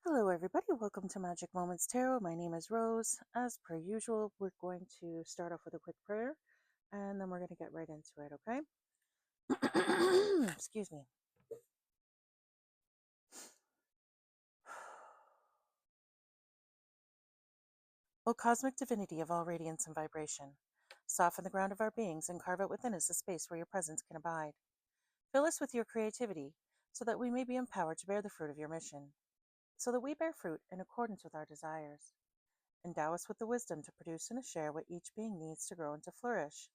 Hello, everybody. Welcome to Magic Moments Tarot. My name is Rose. As per usual, we're going to start off with a quick prayer and then we're going to get right into it, okay? Excuse me. O cosmic divinity of all radiance and vibration, soften the ground of our beings and carve out within us a space where your presence can abide. Fill us with your creativity so that we may be empowered to bear the fruit of your mission, so that we bear fruit in accordance with our desires. Endow us with the wisdom to produce and to share what each being needs to grow and to flourish.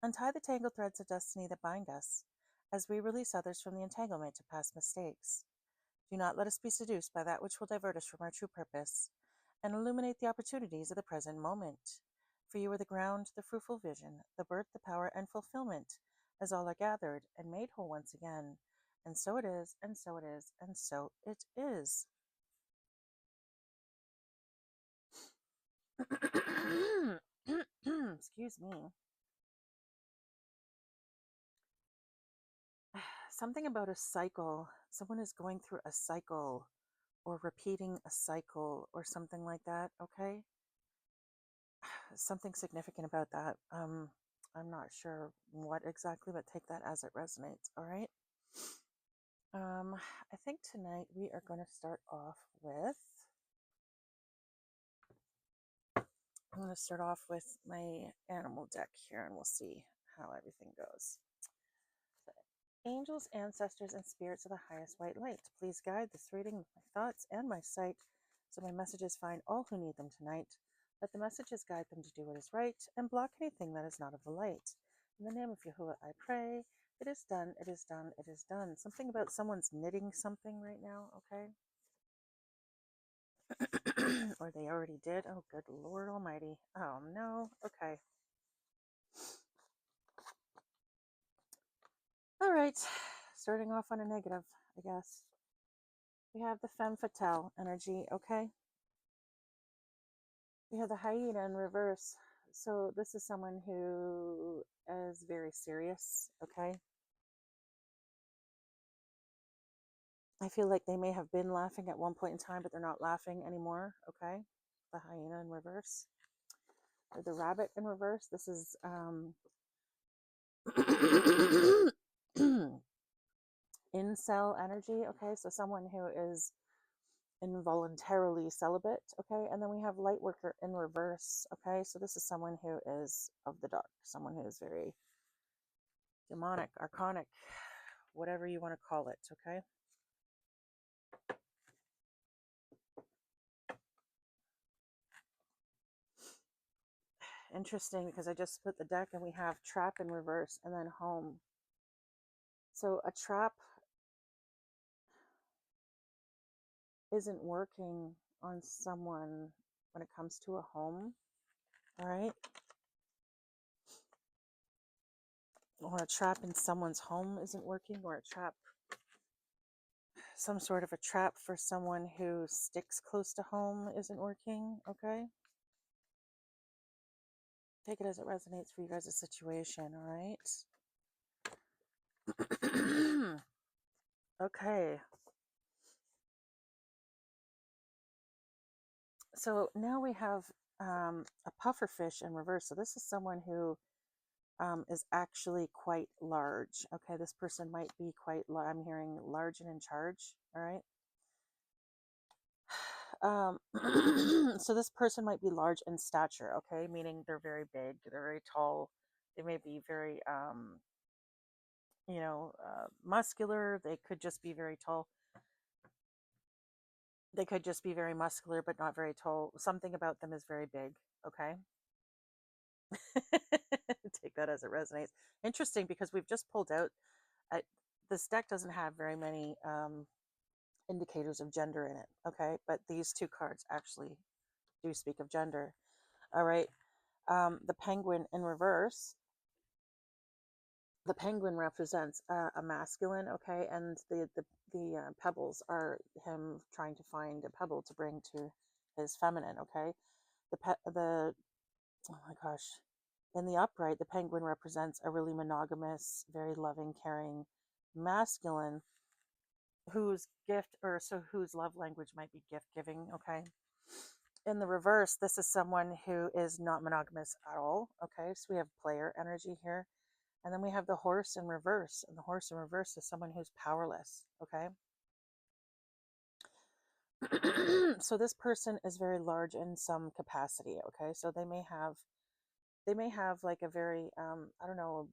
Untie the tangled threads of destiny that bind us, as we release others from the entanglement of past mistakes. Do not let us be seduced by that which will divert us from our true purpose, and illuminate the opportunities of the present moment. For you are the ground, the fruitful vision, the birth, the power, and fulfillment, as all are gathered and made whole once again. And so it is, and so it is, and so it is. Excuse me. Something about a cycle. Someone is going through a cycle or repeating a cycle or something like that, okay? Something significant about that. I'm not sure what exactly, but take that as it resonates, all right? I think tonight we are going to start off with, I'm going to start off with my animal deck here and we'll see how everything goes. Angels, ancestors, and spirits of the highest white light, please guide this reading with my thoughts and my sight so my messages find all who need them tonight. Let the messages guide them to do what is right and block anything that is not of the light. In the name of Yahuwah, I pray. It is done, it is done, it is done. Something about someone's knitting something right now, okay? Or they already did. Oh, good Lord Almighty. Oh, no. Okay. All right. Starting off on a negative, I guess. We have the femme fatale energy, okay? We have the hyena in reverse. So this is someone who is very serious, okay? I feel like they may have been laughing at one point in time, but they're not laughing anymore, okay? The hyena in reverse. Or the rabbit in reverse. This is incel energy, okay? So someone who is involuntarily celibate, okay? And then we have light worker in reverse, okay? So this is someone who is of the dark, someone who is very demonic, archonic, whatever you want to call it, okay? Interesting, because I just split the deck and we have trap in reverse and then home. So a trap isn't working on someone when it comes to a home, all right? Or a trap in someone's home isn't working, or a trap, some sort of a trap for someone who sticks close to home isn't working, okay? Take it as it resonates for you guys' situation, all right? Okay. So now we have a pufferfish in reverse. So this is someone who is actually quite large. Okay, this person might be quite, I'm hearing large and in charge. All right. So this person might be large in stature. Okay, meaning they're very big, they're very tall. They may be very, muscular. They could just be very tall. They could just be very muscular, but not very tall. Something about them is very big. Okay. Take that as it resonates. Interesting, because we've just pulled out. Uh, this deck doesn't have very many indicators of gender in it, okay? But these two cards actually do speak of gender. All right. The penguin in reverse. The penguin represents a masculine, okay, and the pebbles are him trying to find a pebble to bring to his feminine, okay. The oh my gosh, in the upright, the penguin represents a really monogamous, very loving, caring, masculine, whose gift, or so whose love language might be gift giving. Okay. In the reverse, this is someone who is not monogamous at all. Okay. So we have player energy here. And then we have the horse in reverse. And the horse in reverse is someone who's powerless. Okay. So this person is very large in some capacity. Okay. So they may have like a very I don't know,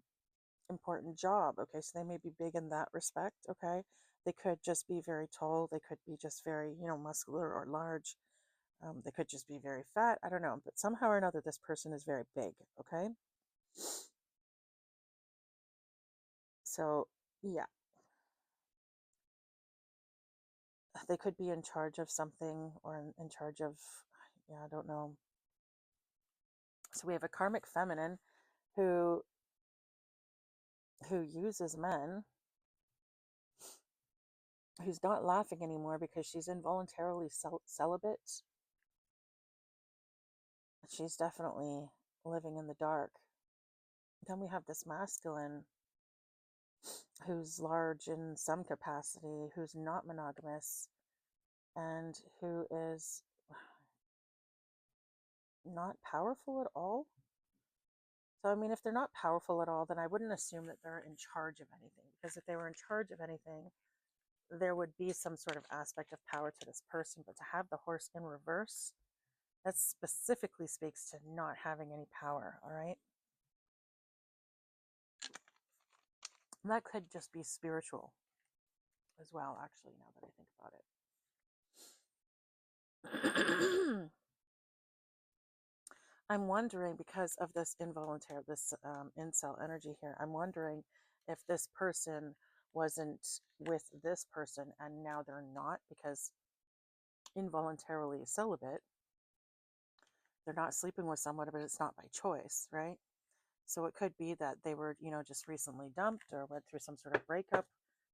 important job. Okay. So they may be big in that respect. Okay. They could just be very tall. They could be just very, muscular or large. They could just be very fat. I don't know. But somehow or another, this person is very big. Okay. So, yeah, they could be in charge of something, or in charge of, yeah, I don't know. So we have a karmic feminine who uses men, who's not laughing anymore because she's involuntarily celibate. She's definitely living in the dark. Then we have this masculine who's large in some capacity, who's not monogamous, and who is not powerful at all. So, I mean, if they're not powerful at all, then I wouldn't assume that they're in charge of anything. Because if they were in charge of anything, there would be some sort of aspect of power to this person. But to have the horse in reverse, that specifically speaks to not having any power, all right? And that could just be spiritual as well, actually, now that I think about it. I'm wondering, because of this incel energy here, I'm wondering if this person wasn't with this person and now they're not, because involuntarily celibate, they're not sleeping with someone, but it's not by choice, right? So it could be that they were, just recently dumped or went through some sort of breakup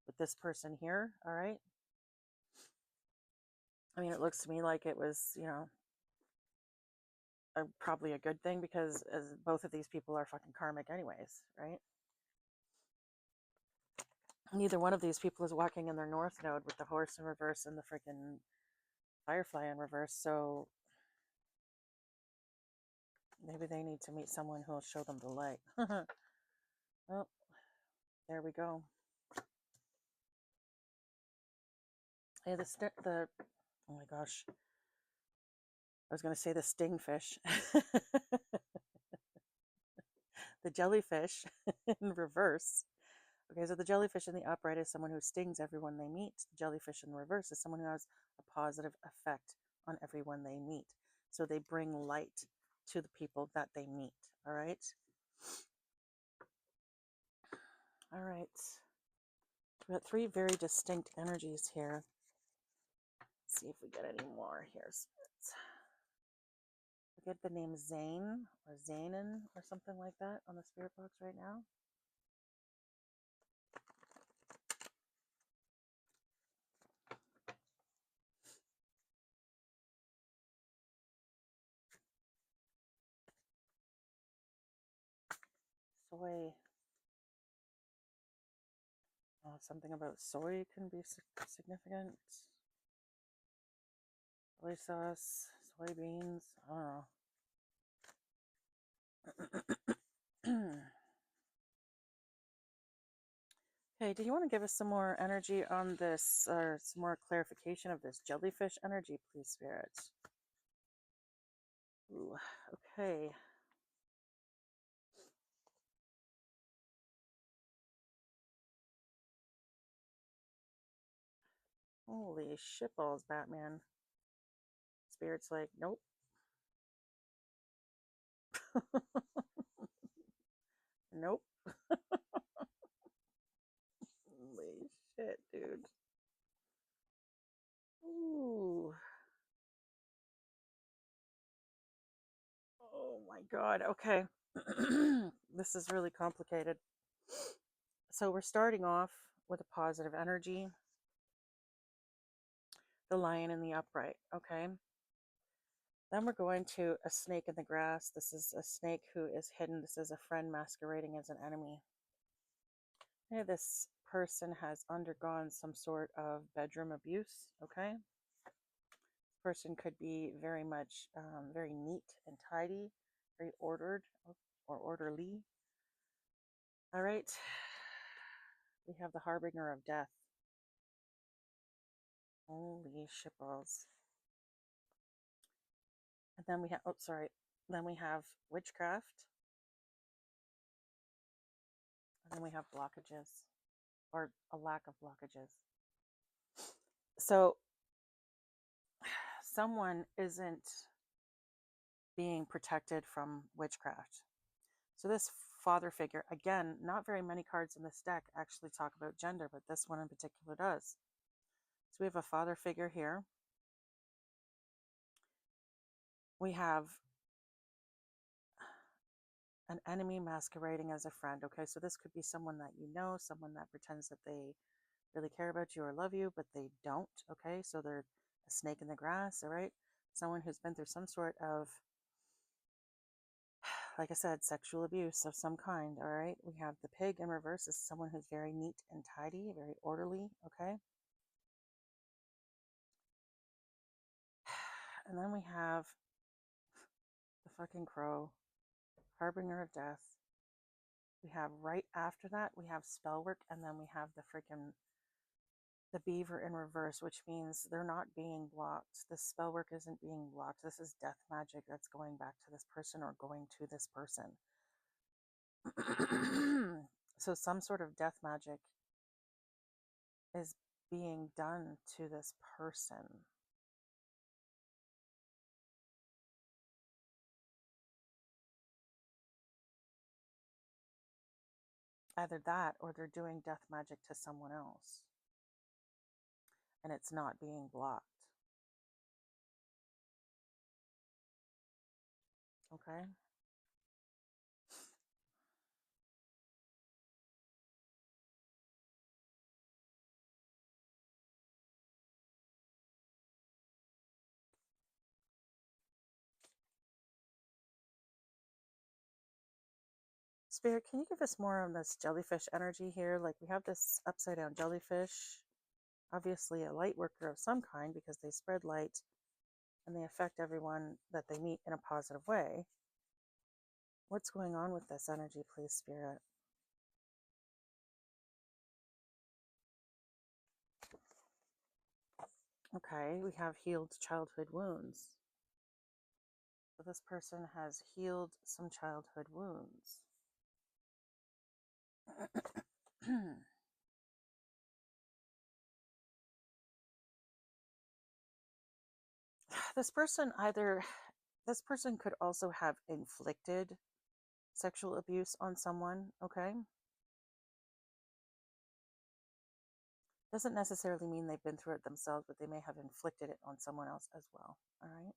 with this person here, all right? I mean, it looks to me like it was, probably a good thing, because as both of these people are fucking karmic anyways, right? Neither one of these people is walking in their north node with the horse in reverse and the freaking firefly in reverse. So maybe they need to meet someone who'll show them the light. Well, there we go. Hey, oh my gosh, I was going to say the stingfish. The jellyfish in reverse. Okay, so the jellyfish in the upright is someone who stings everyone they meet. The jellyfish in the reverse is someone who has a positive effect on everyone they meet. So they bring light to the people that they meet. All right. All right. We've got three very distinct energies here. Let's see if we get any more here. We get the name Zane or Zanen or something like that on the spirit box right now. Soy. Something about soy can be significant. Soy sauce, soybeans. I don't know. Okay, do you want to give us some more energy on this, or some more clarification of this jellyfish energy, please, Spirit? Ooh, okay. Holy shitballs, Batman. Spirit's like, nope. Nope. Holy shit, dude. Ooh. Oh my god. Okay. This is really complicated. So we're starting off with a positive energy. The lion in the upright. Okay. Then we're going to a snake in the grass. This is a snake who is hidden. This is a friend masquerading as an enemy. We have this person has undergone some sort of bedroom abuse, okay? This person could be very much, very neat and tidy, very ordered or orderly. All right. We have the harbinger of death. Holy shitballs. And then we have, oh, sorry. Then we have witchcraft. And then we have blockages or a lack of blockages. So someone isn't being protected from witchcraft. So this father figure, again, not very many cards in this deck actually talk about gender, but this one in particular does. So we have a father figure here. We have an enemy masquerading as a friend. Okay, so this could be someone that you know, someone that pretends that they really care about you or love you, but they don't. Okay, so they're a snake in the grass. All right, someone who's been through some sort of, like I said, sexual abuse of some kind. All right, we have the pig in reverse. This is someone who's very neat and tidy, very orderly. Okay, and then we have the fucking crow, harbinger of death. We have right after that, we have spell work, and then we have the freaking the beaver in reverse, which means they're not being blocked. This spell work isn't being blocked. This is death magic that's going back to this person or going to this person. So some sort of death magic is being done to this person. Either that or they're doing death magic to someone else and it's not being blocked. Okay. Spirit, can you give us more on this jellyfish energy here? Like we have this upside down jellyfish, obviously a light worker of some kind because they spread light and they affect everyone that they meet in a positive way. What's going on with this energy, please, Spirit? Okay, we have healed childhood wounds. So this person has healed some childhood wounds. This person could also have inflicted sexual abuse on someone, okay? Doesn't necessarily mean they've been through it themselves, but they may have inflicted it on someone else as well, all right?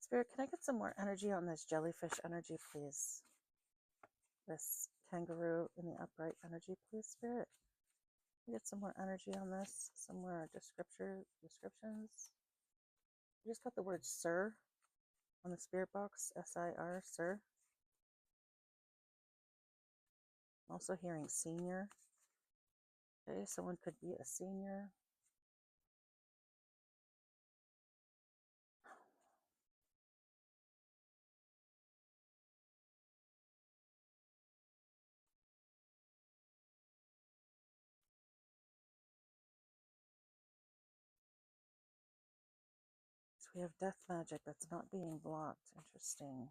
Spirit, can I get some more energy on this jellyfish energy, please? This kangaroo in the upright energy, please, Spirit. Get some more energy on this, some more descriptions. I just got the word sir on the spirit box, S-I-R, sir. I'm also hearing senior. Okay, someone could be a senior. So we have death magic that's not being blocked. Interesting.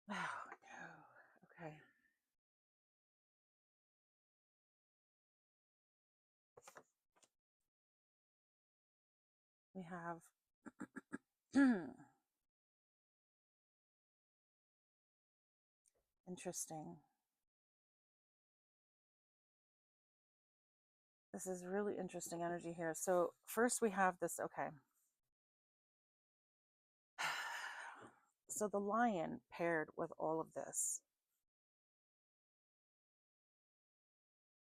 Oh, no. Okay. We have interesting. This is really interesting energy here. So first we have this, okay. So the lion paired with all of this,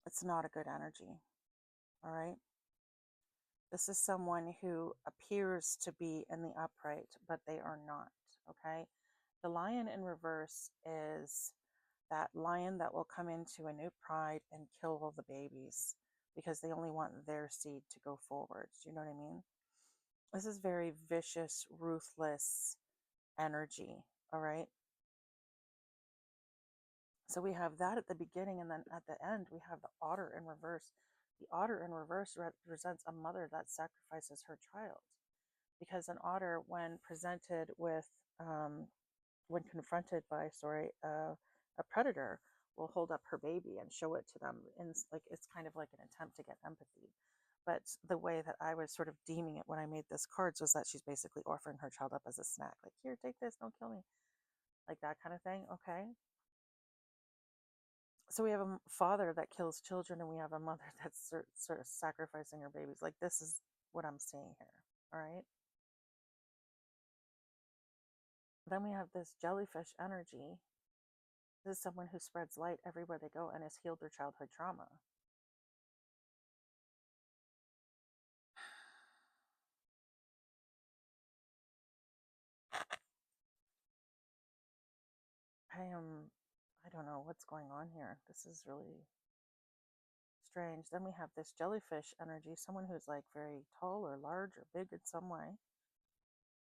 it's not a good energy. All right. This is someone who appears to be in the upright, but they are not. Okay. The lion in reverse is that lion that will come into a new pride and kill all the babies because they only want their seed to go forward. Do you know what I mean? This is very vicious, ruthless energy. All right. So we have that at the beginning, and then at the end, we have the otter in reverse. The otter in reverse represents a mother that sacrifices her child, because an otter, when presented with, when confronted by, a predator, will hold up her baby and show it to them, and like it's kind of like an attempt to get empathy. But the way that I was sort of deeming it when I made this cards was that she's basically offering her child up as a snack, like, here, take this, don't kill me, like that kind of thing. Okay. So we have a father that kills children, and we have a mother that's sort of sacrificing her babies. Like, this is what I'm seeing here. All right. Then we have this jellyfish energy. This is someone who spreads light everywhere they go and has healed their childhood trauma. I don't know what's going on here. This is really strange. Then we have this jellyfish energy, someone who's like very tall or large or big in some way.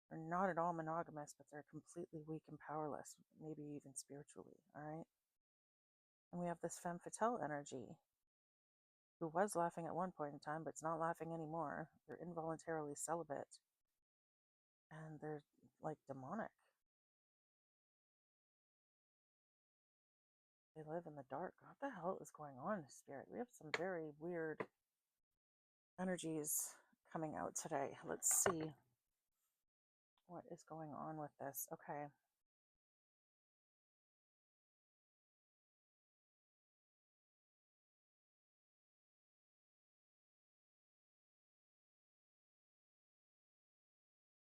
They're not at all monogamous, but they're completely weak and powerless, maybe even spiritually. All right. And we have this femme fatale energy, who was laughing at one point in time, but's not laughing anymore. They're involuntarily celibate, and they're like demonic. They live in the dark. What the hell is going on, Spirit? We have some very weird energies coming out today. Let's see what is going on with this. Okay.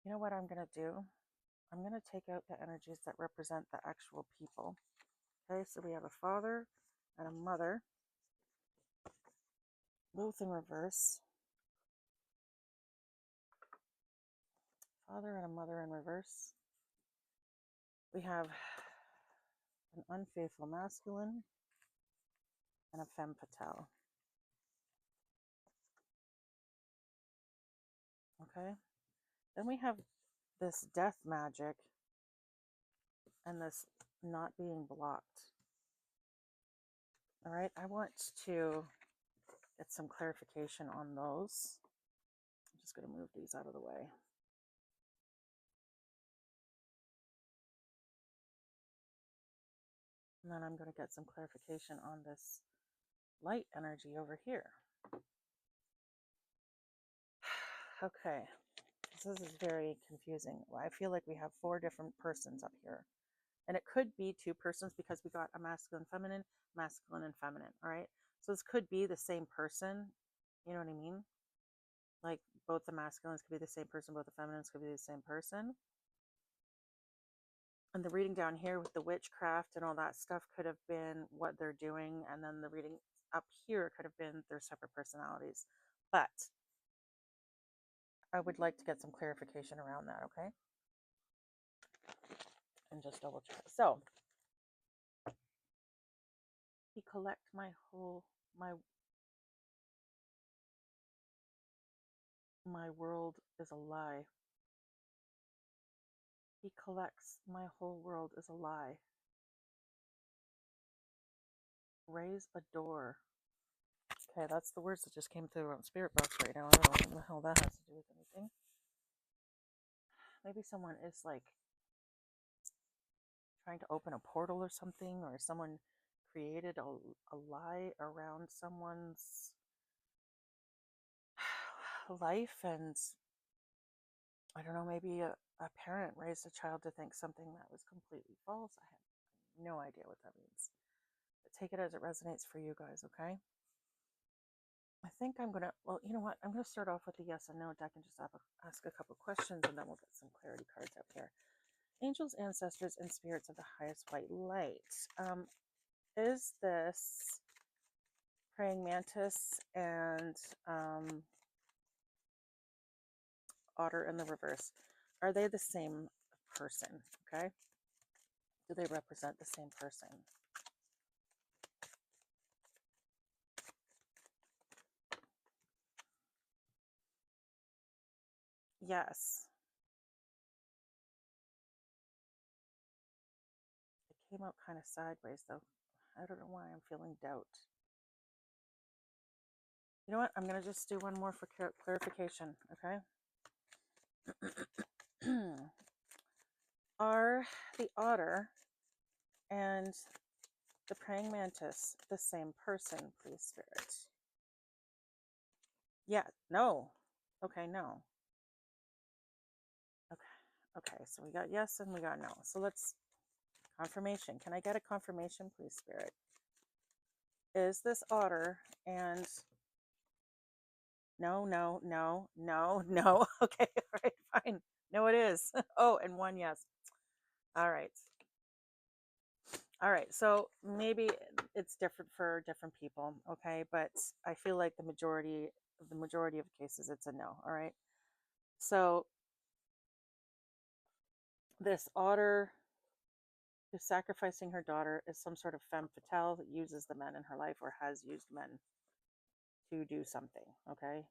You know what I'm going to do? I'm going to take out the energies that represent the actual people. Okay, so we have a father and a mother, both in reverse. Father and a mother in reverse. We have an unfaithful masculine and a femme fatale. Okay. Then we have this death magic and this not being blocked. All right. I want to get some clarification on those. I'm just going to move these out of the way. And then I'm going to get some clarification on this light energy over here. Okay. This is very confusing. I feel like we have 4 different persons up here. And it could be 2 persons because we got a masculine, and feminine. All right. So this could be the same person. You know what I mean? Like, both the masculines could be the same person, both the feminines could be the same person. And the reading down here with the witchcraft and all that stuff could have been what they're doing. And then the reading up here could have been their separate personalities. But I would like to get some clarification around that, okay? And just double check. So, he collect my world is a lie. He collects my whole world is a lie. Raise a door. Okay, that's the words that just came through on Spirit Box right now. I don't know what the hell that has to do with anything. Maybe someone is like trying to open a portal or something, or someone created a lie around someone's life, and I don't know, maybe a parent raised a child to think something that was completely false. I have no idea what that means. But take it as it resonates for you guys, okay? I think I'm going to, well, you know what? I'm going to start off with the yes and no deck and just ask a couple questions, and then we'll get some clarity cards up here. Angels, ancestors, and spirits of the highest white light. Is this praying mantis and otter in the reverse, are they the same person? Okay. Do they represent the same person? Yes. It came out kind of sideways though. I don't know why I'm feeling doubt. You know what? I'm going to just do one more for clarification, okay? Are the otter and the praying mantis the same person, please, Spirit? Yeah, no. Okay, no. Okay, so we got yes and we got no. So let's, confirmation. Can I get a confirmation, please, Spirit? Is this otter and no, no, no, no, no. Okay, all right, fine. No, it is. Oh, and one yes. All right. All right. So maybe it's different for different people, okay? But I feel like the majority of cases it's a no, all right? So this otter who's sacrificing her daughter is some sort of femme fatale that uses the men in her life or has used men to do something, okay?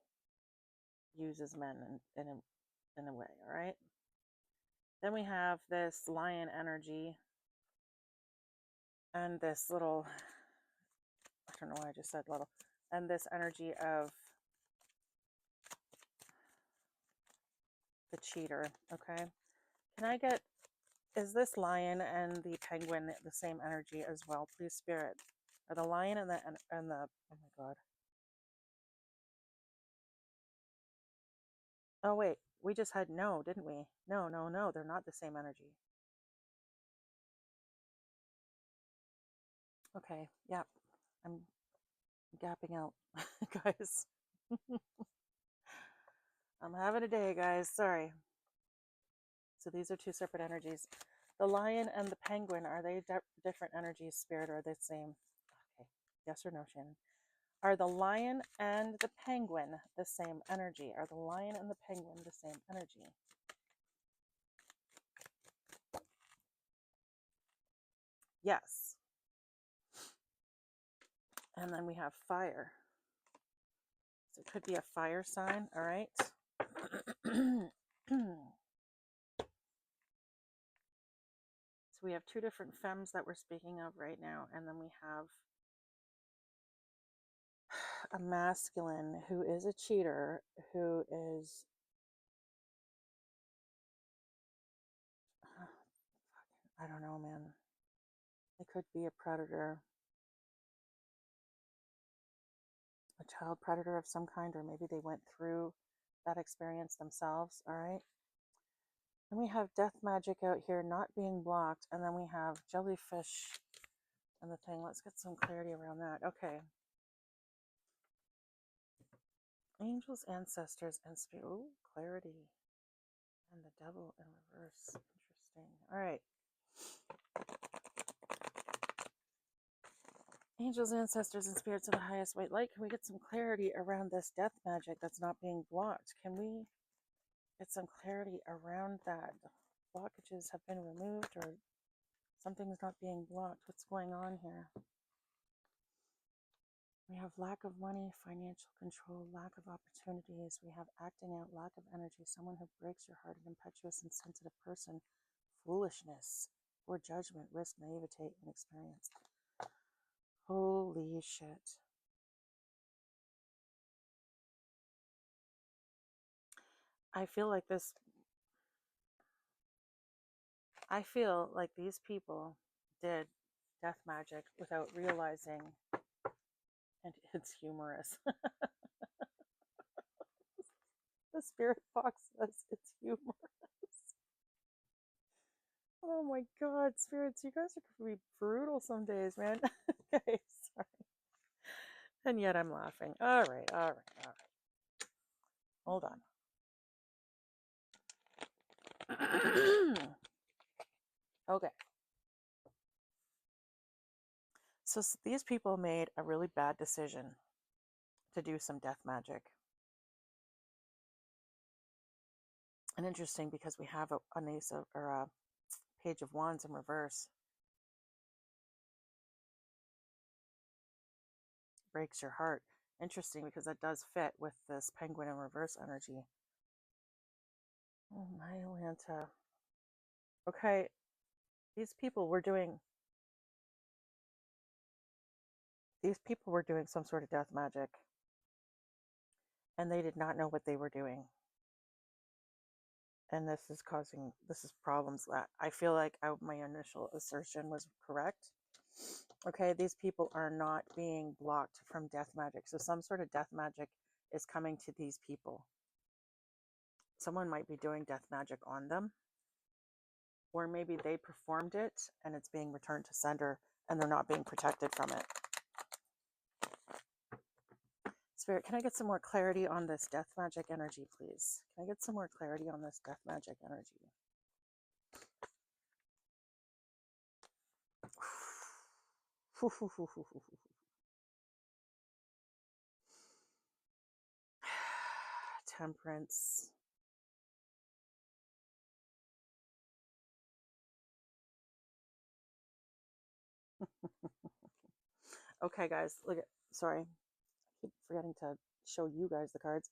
Uses men in a way, all right? Then we have this lion energy and this little, I don't know why I just said little, and this energy of the cheater, okay? Can I get, is this lion and the penguin the same energy as well, please, Spirit? Are the lion and the, oh my God. Oh, wait, we just had no, didn't we? No, no, no, they're not the same energy. Okay, yeah, I'm gapping out, guys. I'm having a day, guys, sorry. So these are two separate energies. The lion and the penguin, are they different energies, Spirit, or are they the same? Okay, yes or no, Shannon? Are the lion and the penguin the same energy? Are the lion and the penguin the same energy? Yes. And then we have fire. So it could be a fire sign, all right? So we have two different femmes that we're speaking of right now, and then we have a masculine who is a cheater, who is I don't know, man. It could be a predator, a child predator of some kind, or maybe they went through that experience themselves, all right? And we have death magic out here not being blocked, and then we have jellyfish and the thing. Let's get some clarity around that. Okay. Angels, ancestors, and spirit. Ooh, clarity. And the devil in reverse. Interesting. All right. Angels, ancestors, and spirits of the highest white light. Can we get some clarity around this death magic that's not being blocked? Can we get some clarity around that? Blockages have been removed or something's not being blocked. What's going on here? We have lack of money, financial control, lack of opportunities. We have acting out, lack of energy, someone who breaks your heart, an impetuous and sensitive person, foolishness, poor judgment, risk, naivete, inexperience. Holy shit. I feel like these people did death magic without realizing, and it's humorous. The spirit box says it's humorous. Oh my God, spirits, you guys are gonna be brutal some days, man. Okay, sorry. And yet I'm laughing. All right, all right, all right. Hold on. Okay. So these people made a really bad decision to do some death magic. And interesting because we have an ace of, or a page of wands in reverse. Breaks your heart. Interesting because that does fit with this penguin in reverse energy. Oh my Atlanta. Okay, these people were doing some sort of death magic, and they did not know what they were doing. And this is problems. That I feel like my initial assertion was correct. Okay, these people are not being blocked from death magic. So some sort of death magic is coming to these people. Someone might be doing death magic on them, or maybe they performed it and it's being returned to sender and they're not being protected from it. Spirit, can I get some more clarity on this death magic energy, please? Can I get some more clarity on this death magic energy? Temperance. Okay, guys, look at, sorry, I keep forgetting to show you guys the cards.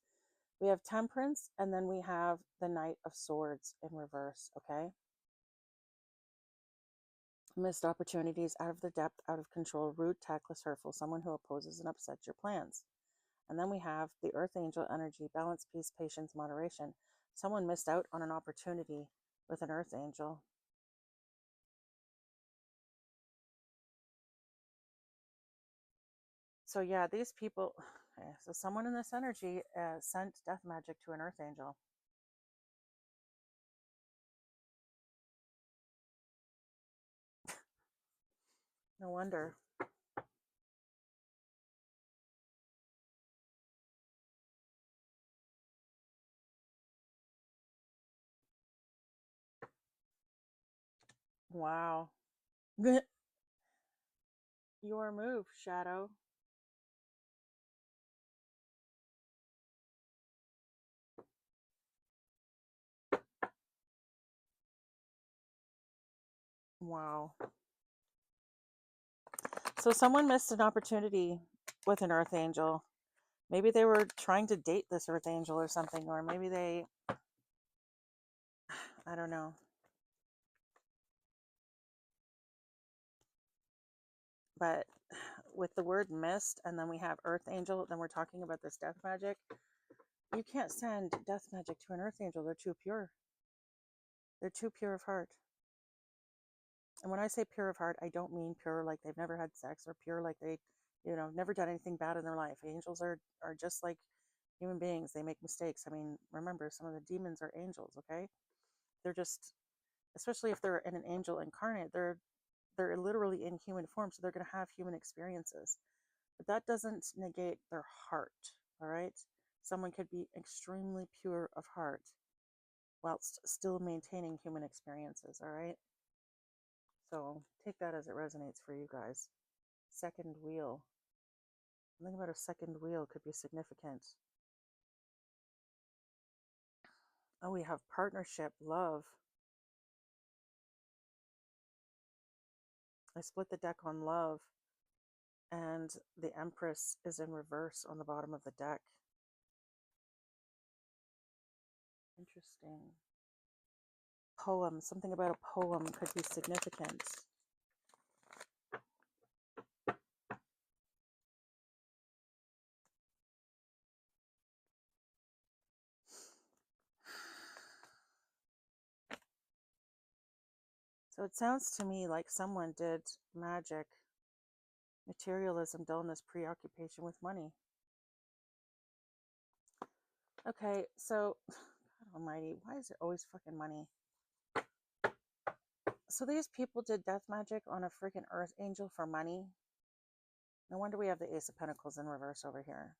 We have Temperance, and then we have the Knight of Swords in reverse, okay? Missed opportunities, out of the depth, out of control, rude, tactless, hurtful, someone who opposes and upsets your plans. And then we have the Earth Angel energy, balance, peace, patience, moderation. Someone missed out on an opportunity with an Earth Angel. So yeah, these people, okay, so someone in this energy sent death magic to an Earth Angel. No wonder. Wow. Your move, Shadow. Wow. So someone missed an opportunity with an Earth Angel. Maybe they were trying to date this Earth Angel or something, or maybe they, I don't know. But with the word mist, and then we have Earth Angel, then we're talking about this death magic. You can't send death magic to an Earth Angel. They're too pure. They're too pure of heart. And when I say pure of heart, I don't mean pure like they've never had sex, or pure like they, never done anything bad in their life. Angels are just like human beings. They make mistakes. I mean, remember, some of the demons are angels, okay? They're just, especially if they're an angel incarnate, they're literally in human form, so they're going to have human experiences. But that doesn't negate their heart, all right? Someone could be extremely pure of heart whilst still maintaining human experiences, all right? So take that as it resonates for you guys. Second wheel. Something about a second wheel could be significant. Oh, we have partnership, love. I split the deck on love, and the Empress is in reverse on the bottom of the deck. Interesting. Poem. Something about a poem could be significant. So it sounds to me like someone did magic, materialism, dullness, preoccupation with money. Okay, so, God almighty, why is it always fucking money? So these people did death magic on a freaking Earth Angel for money. No wonder we have the Ace of Pentacles in reverse over here.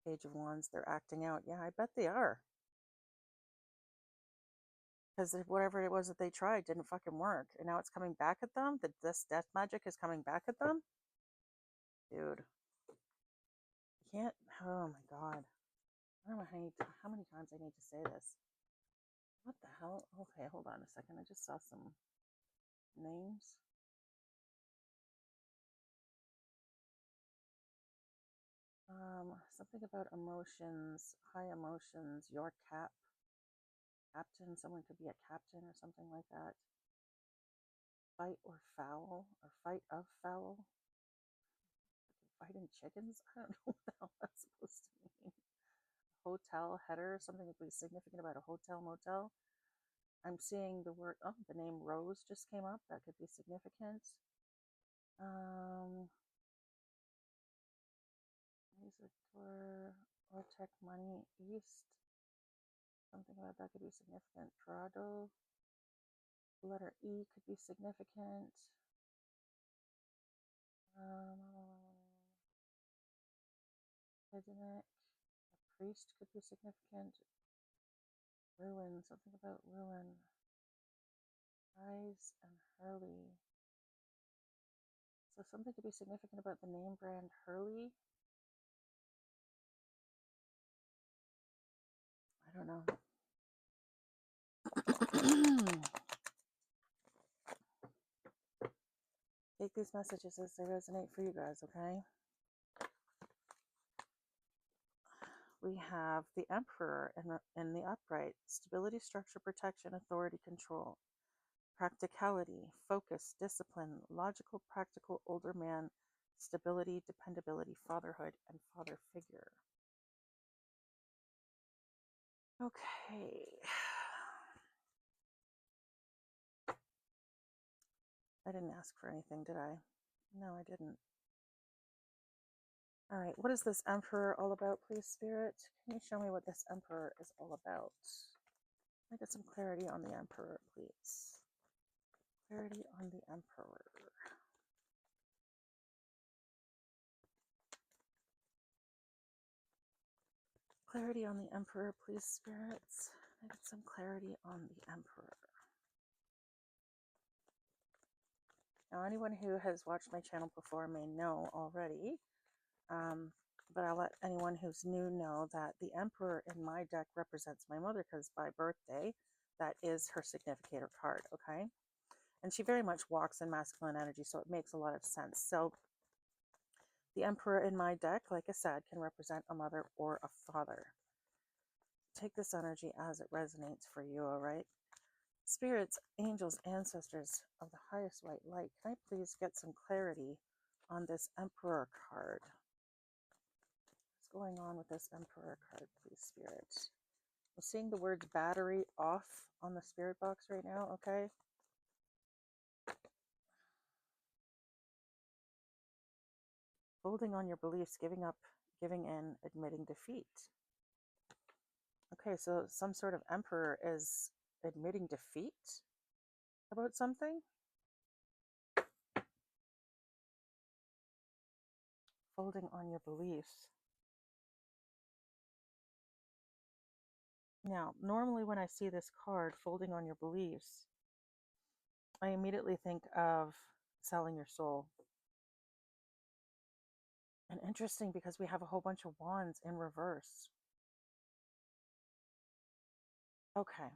Page of Wands, they're acting out. Yeah, I bet they are. Because whatever it was that they tried didn't fucking work. And now it's coming back at them? That this death magic is coming back at them? Dude. You can't. Oh my god. I don't know how many times I need to say this. What the hell? Okay, hold on a second. I just saw some names. Something about emotions, high emotions, your captain. Someone could be a captain or something like that. Fight or foul, or fight of foul. Fighting chickens? I don't know what the hell that's supposed to mean. Hotel header, something that would be significant about a hotel, motel. I'm seeing the word, oh, the name Rose just came up. That could be significant. Musitor, Ortec Money East. Something about that could be significant. Prado. Letter E could be significant. Hedenic. A priest could be significant. Ruin. Something about ruin. Eyes and Hurley. So something could be significant about the name brand Hurley. I don't know. Take these messages as they resonate for you guys, okay? We have the Emperor in the upright. Stability, structure, protection, authority, control. Practicality, focus, discipline, logical, practical, older man, stability, dependability, fatherhood, and father figure. Okay. I didn't ask for anything, did I? No, I didn't. All right, what is this Emperor all about, please, Spirit? Can you show me what this Emperor is all about? I get some clarity on the Emperor, please. Clarity on the Emperor. Clarity on the Emperor, please, Spirits. I get some clarity on the Emperor. Now, anyone who has watched my channel before may know already, but I'll let anyone who's new know that the Emperor in my deck represents my mother, because by birthday, that is her significator card, okay? And she very much walks in masculine energy, so it makes a lot of sense. So the Emperor in my deck, like I said, can represent a mother or a father. Take this energy as it resonates for you, all right? Spirits, angels, ancestors of the highest white light, can I please get some clarity on this Emperor card? What's going on with this Emperor card, please, Spirit? I'm seeing the words battery off on the spirit box right now, okay? Holding on your beliefs, giving up, giving in, admitting defeat. Okay, so some sort of Emperor is admitting defeat about something? Folding on your beliefs. Now, normally when I see this card, folding on your beliefs, I immediately think of selling your soul. And interesting, because we have a whole bunch of wands in reverse. Okay.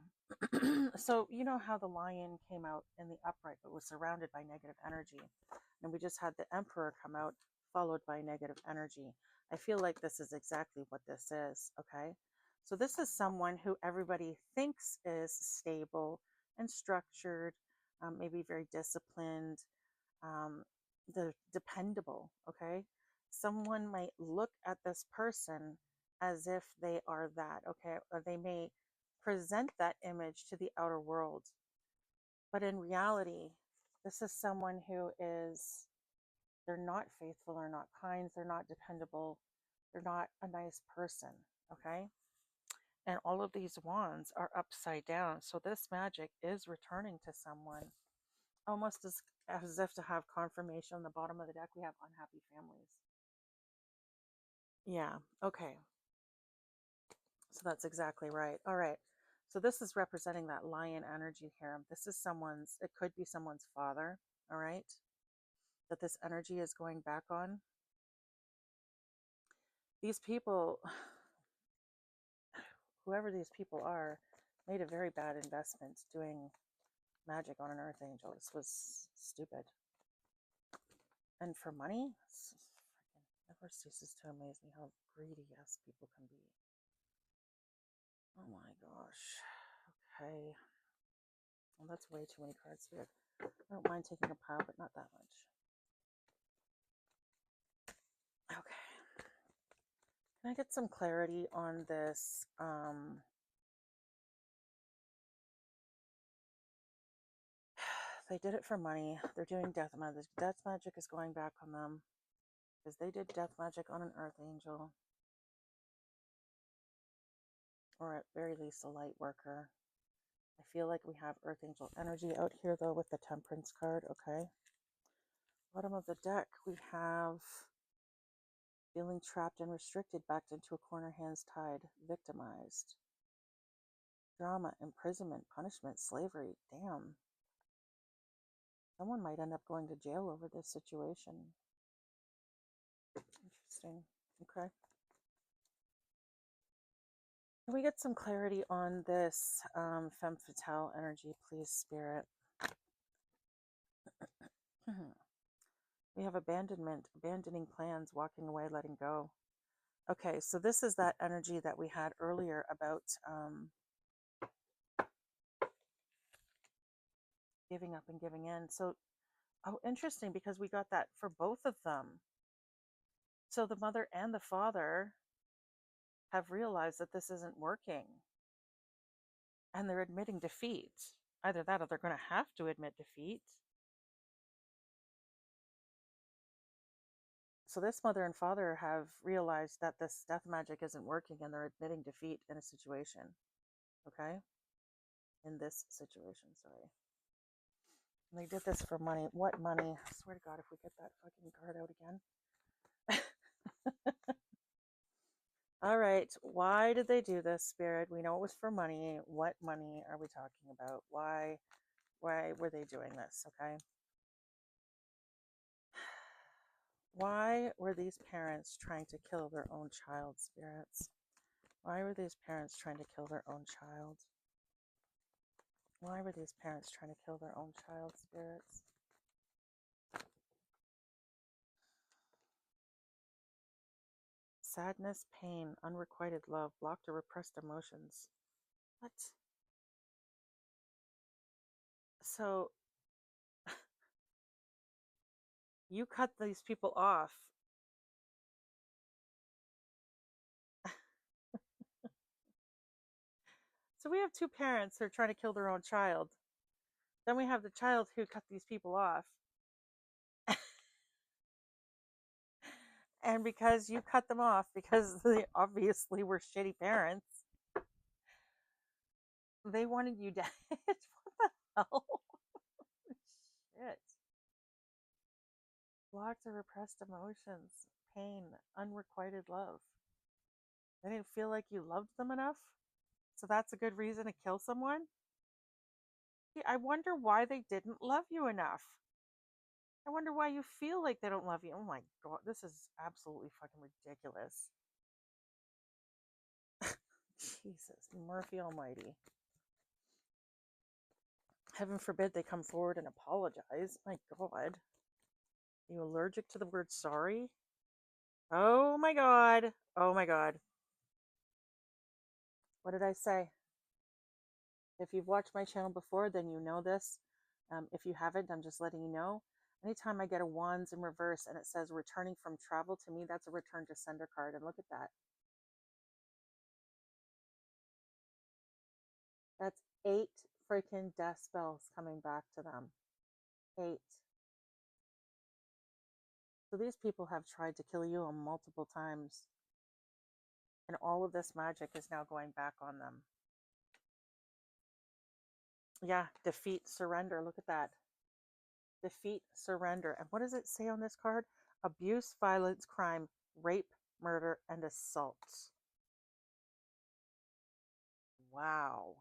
So you know how the lion came out in the upright but was surrounded by negative energy, and we just had the Emperor come out followed by negative energy. I feel like this is exactly what this is. Okay, so this is someone who everybody thinks is stable and structured, maybe very disciplined, they're dependable. Okay, someone might look at this person as if they are that. Okay, or they may present that image to the outer world. But in reality, this is someone who is, they're not faithful, they're not kind, they're not dependable, they're not a nice person, okay? And all of these wands are upside down. So this magic is returning to someone, almost as if to have confirmation on the bottom of the deck. We have unhappy families. Yeah, okay. So that's exactly right. All right. So this is representing that lion energy here. This is someone's, it could be someone's father, all right, that this energy is going back on. These people, whoever these people are, made a very bad investment doing magic on an earth angel. This was stupid. And for money, freaking never ceases to amaze me how greedy yes people can be. Oh my gosh. Okay. Well, that's way too many cards here. I don't mind taking a pile, but not that much. Okay. Can I get some clarity on this? They did it for money. They're doing death magic. Death magic is going back on them because they did death magic on an earth angel, or at very least a light worker. I feel like we have earth angel energy out here though with the temperance card. Okay. Bottom of the deck, we have feeling trapped and restricted, backed into a corner, hands tied, victimized. Drama, imprisonment, punishment, slavery. Damn. Someone might end up going to jail over this situation. Interesting. Okay. Can we get some clarity on this femme fatale energy, please, Spirit? We have abandonment, abandoning plans, walking away, letting go. Okay, so this is that energy that we had earlier about giving up and giving in. So, oh, interesting, because we got that for both of them. So the mother and the father have realized that this isn't working, and they're admitting defeat. Either that or they're going to have to admit defeat. So this mother and father have realized that this death magic isn't working, and they're admitting defeat in a situation. Okay? In this situation, sorry. And they did this for money. What money? I swear to God, if we get that fucking card out again. All right. Why did they do this, Spirit? We know it was for money. What money are we talking about? Why were they doing this? Okay. Why were these parents trying to kill their own child, spirits? Why were these parents trying to kill their own child? Why were these parents trying to kill their own child, spirits? Sadness, pain, unrequited love, blocked or repressed emotions. What? So you cut these people off. So we have two parents who are trying to kill their own child. Then we have the child who cut these people off. And because you cut them off, because they obviously were shitty parents, they wanted you dead. What the hell? Shit. Blocked or repressed emotions, pain, unrequited love. They didn't feel like you loved them enough. So that's a good reason to kill someone. I wonder why they didn't love you enough. I wonder why you feel like they don't love you. Oh my God, this is absolutely fucking ridiculous. Jesus, Murphy Almighty. Heaven forbid they come forward and apologize. My God. Are you allergic to the word sorry? Oh my God. Oh my God. What did I say? If you've watched my channel before, then you know this. If you haven't, I'm just letting you know. Anytime I get a wands in reverse and it says returning from travel, to me, that's a return to sender card. And look at that. That's 8 freaking death spells coming back to them. 8. So these people have tried to kill you on multiple times. And all of this magic is now going back on them. Yeah, defeat, surrender. Look at that. Defeat, surrender. And what does it say on this card? Abuse, violence, crime, rape, murder, and assault. Wow.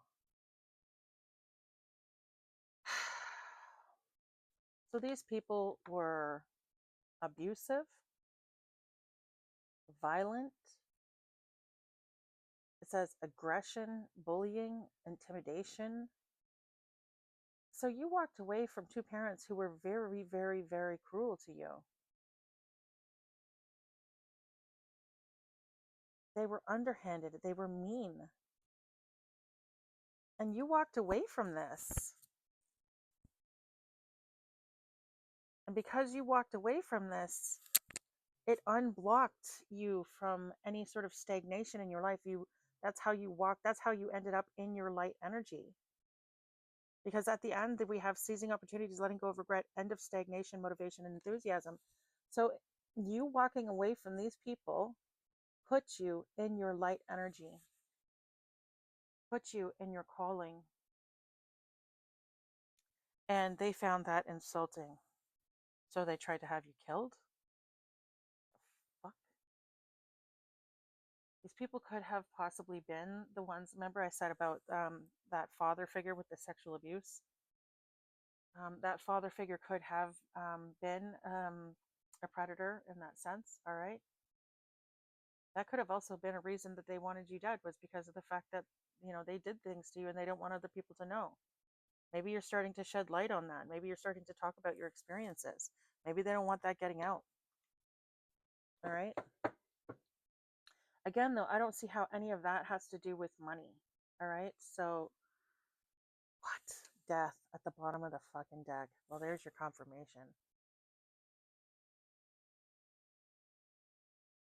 So these people were abusive, violent. It says aggression, bullying, intimidation. So you walked away from two parents who were very, very, very cruel to you. They were underhanded, they were mean. And you walked away from this. And because you walked away from this, it unblocked you from any sort of stagnation in your life. That's how you walked, that's how you ended up in your light energy. Because at the end, we have seizing opportunities, letting go of regret, end of stagnation, motivation, and enthusiasm. So you walking away from these people put you in your light energy, put you in your calling. And they found that insulting. So they tried to have you killed? Fuck. These people could have possibly been the ones, remember I said about that father figure with the sexual abuse? That father figure could have been a predator in that sense, all right? That could have also been a reason that they wanted you dead, was because of the fact that, they did things to you and they don't want other people to know. Maybe you're starting to shed light on that. Maybe you're starting to talk about your experiences. Maybe they don't want that getting out. All right. Again, though, I don't see how any of that has to do with money. All right. So, what? Death at the bottom of the fucking deck. Well, there's your confirmation.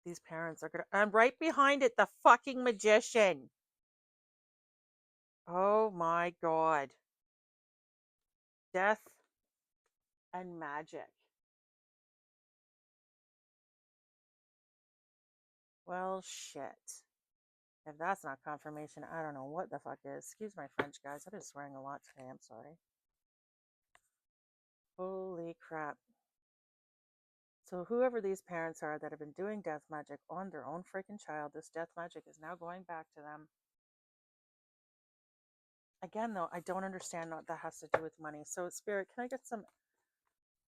These parents are gonna. I'm right behind it, the fucking magician. Oh my god. Death and magic. Well, shit. If that's not confirmation, I don't know what the fuck is. Excuse my French, guys. I've been swearing a lot today. I'm sorry. Holy crap. So, whoever these parents are that have been doing death magic on their own freaking child, this death magic is now going back to them. Again, though, I don't understand what that has to do with money. So, Spirit, can I get some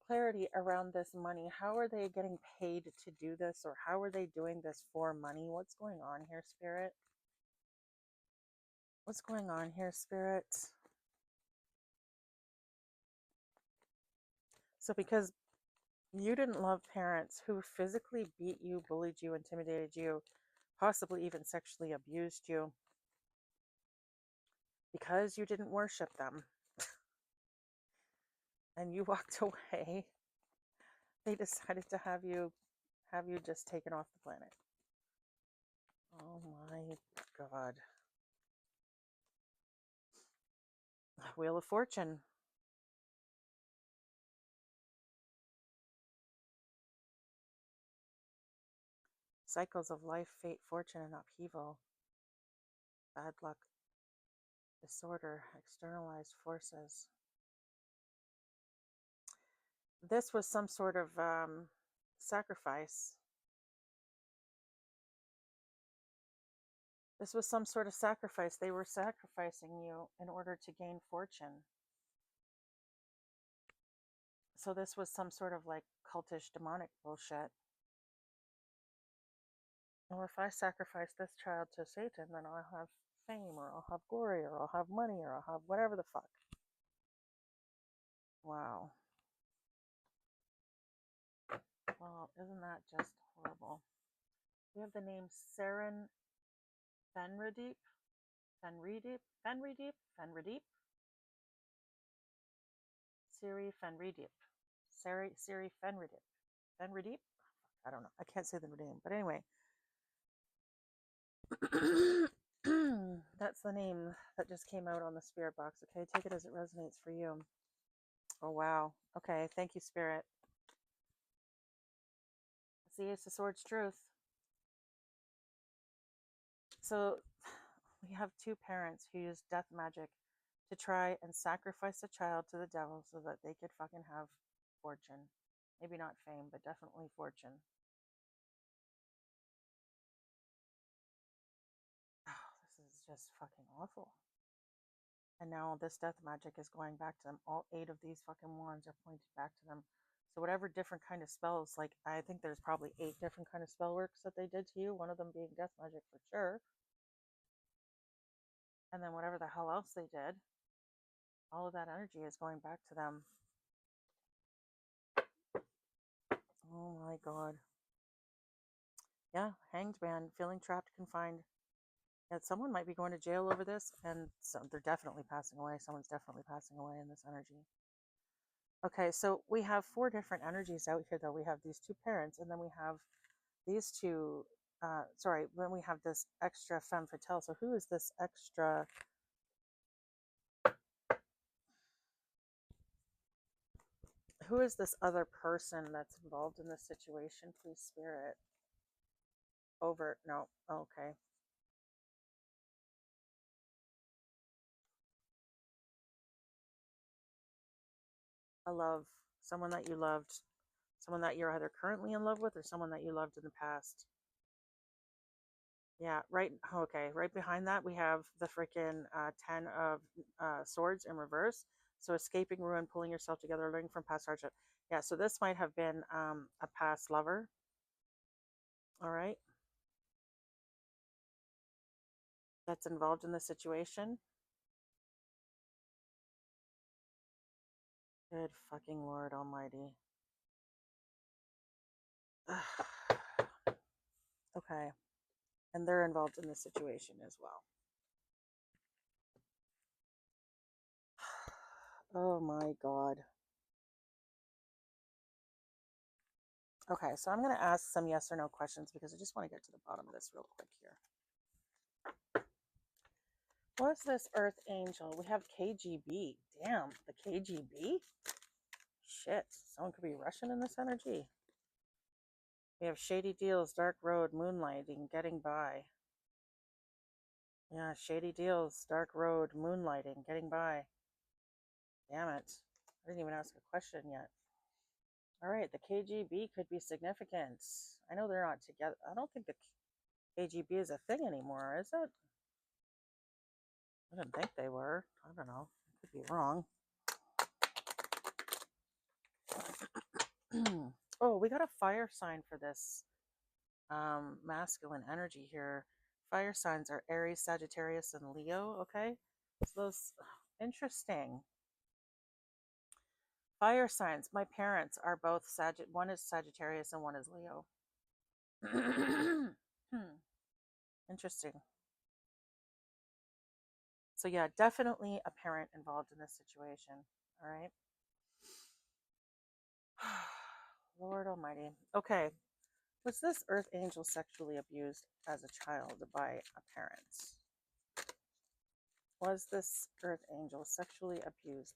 clarity around this money? How are they getting paid to do this, or how are they doing this for money? What's going on here, Spirit? What's going on here, Spirit? So, because you didn't love parents who physically beat you, bullied you, intimidated you, possibly even sexually abused you, because you didn't worship them and you walked away, they decided to have you just taken off the planet. Oh my god. Wheel of Fortune. Cycles of life, fate, fortune, and upheaval. Bad luck, disorder, externalized forces. This was some sort of sacrifice. This was some sort of sacrifice. They were sacrificing you in order to gain fortune. So this was some sort of like cultish demonic bullshit. Or if I sacrifice this child to Satan, then I'll have fame, or I'll have glory, or I'll have money, or I'll have whatever the fuck. Wow. Well, isn't that just horrible? We have the name Seren Fenrideep. Fenrideep? Fenrideep? Fenrideep? Siri Fenrideep. Siri Fenrideep. Fenrideep? I don't know. I can't say the name. But anyway. That's the name that just came out on the spirit box. Okay, take it as it resonates for you. Oh, wow. Okay, thank you, Spirit. See, it's the sword's truth. So we have two parents who use death magic to try and sacrifice a child to the devil so that they could fucking have fortune. Maybe not fame, but definitely fortune. Oh, this is just fucking awful. And now this death magic is going back to them. All 8 of these fucking wands are pointed back to them. So whatever different kind of spells, like I think there's probably 8 different kind of spell works that they did to you. One of them being death magic for sure. And then whatever the hell else they did, all of that energy is going back to them. Oh my god. Yeah, hanged man, feeling trapped, confined. Yeah, someone might be going to jail over this, and they're definitely passing away. Someone's definitely passing away in this energy. Okay, so we have 4 different energies out here, though. We have these 2 parents, and then we have these 2. Sorry, then we have this extra femme fatale. So who is this extra? Who is this other person that's involved in this situation? Please, spirit. Overt. No. Okay. A love. Someone that you loved. Someone that you're either currently in love with or someone that you loved in the past. Yeah, right. Okay, right behind that we have the freaking 10 of swords in reverse. So escaping ruin, pulling yourself together, learning from past hardship. Yeah, so this might have been a past lover. All right, that's involved in the situation. Good fucking Lord Almighty. Okay, and they're involved in the situation as well. Oh my God. Okay, so I'm going to ask some yes or no questions because I just want to get to the bottom of this real quick here. What's this Earth Angel? We have KGB. Damn, the KGB? Shit, someone could be Russian in this energy. We have shady deals, dark road, moonlighting, getting by. Yeah, shady deals, dark road, moonlighting, getting by. Damn it. I didn't even ask a question yet. All right, the KGB could be significant. I know they're not together. I don't think the KGB is a thing anymore, is it? I didn't think they were. I don't know. I could be wrong. Oh, we got a fire sign for this masculine energy here. Fire signs are Aries, Sagittarius, and Leo. Okay, so those interesting. Fire signs. My parents are both one is Sagittarius and one is Leo. Interesting. So yeah, definitely a parent involved in this situation. All right. Lord Almighty. Okay. Was this Earth Angel sexually abused as a child by a parent? Was this Earth Angel sexually abused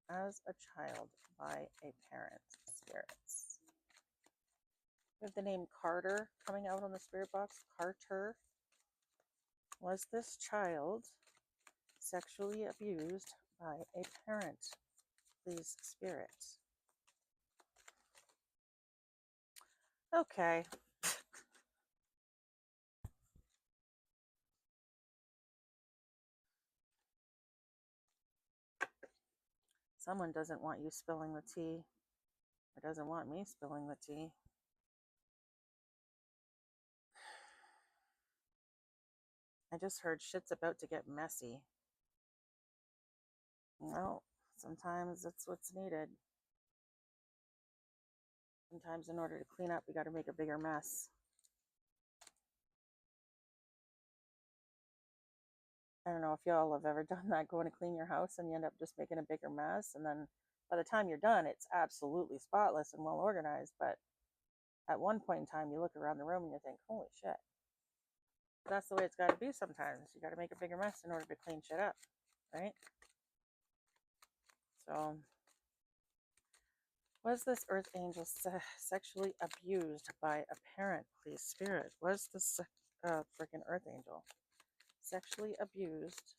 as a child by a parent? Spirits. We have the name Carter coming out on the spirit box. Carter. Was this child sexually abused by a parent? Please, spirit. Okay. Someone doesn't want you spilling the tea, or doesn't want me spilling the tea. I just heard shit's about to get messy. Well, sometimes that's what's needed. Sometimes in order to clean up, we got to make a bigger mess. I don't know if y'all have ever done that, going to clean your house and you end up just making a bigger mess. And then by the time you're done, it's absolutely spotless and well organized. But at one point in time, you look around the room and you think, holy shit. That's the way it's got to be sometimes. You got to make a bigger mess in order to clean shit up, right? So, was this Earth Angel sexually abused by a parent? Please, spirit. Was this freaking Earth Angel sexually abused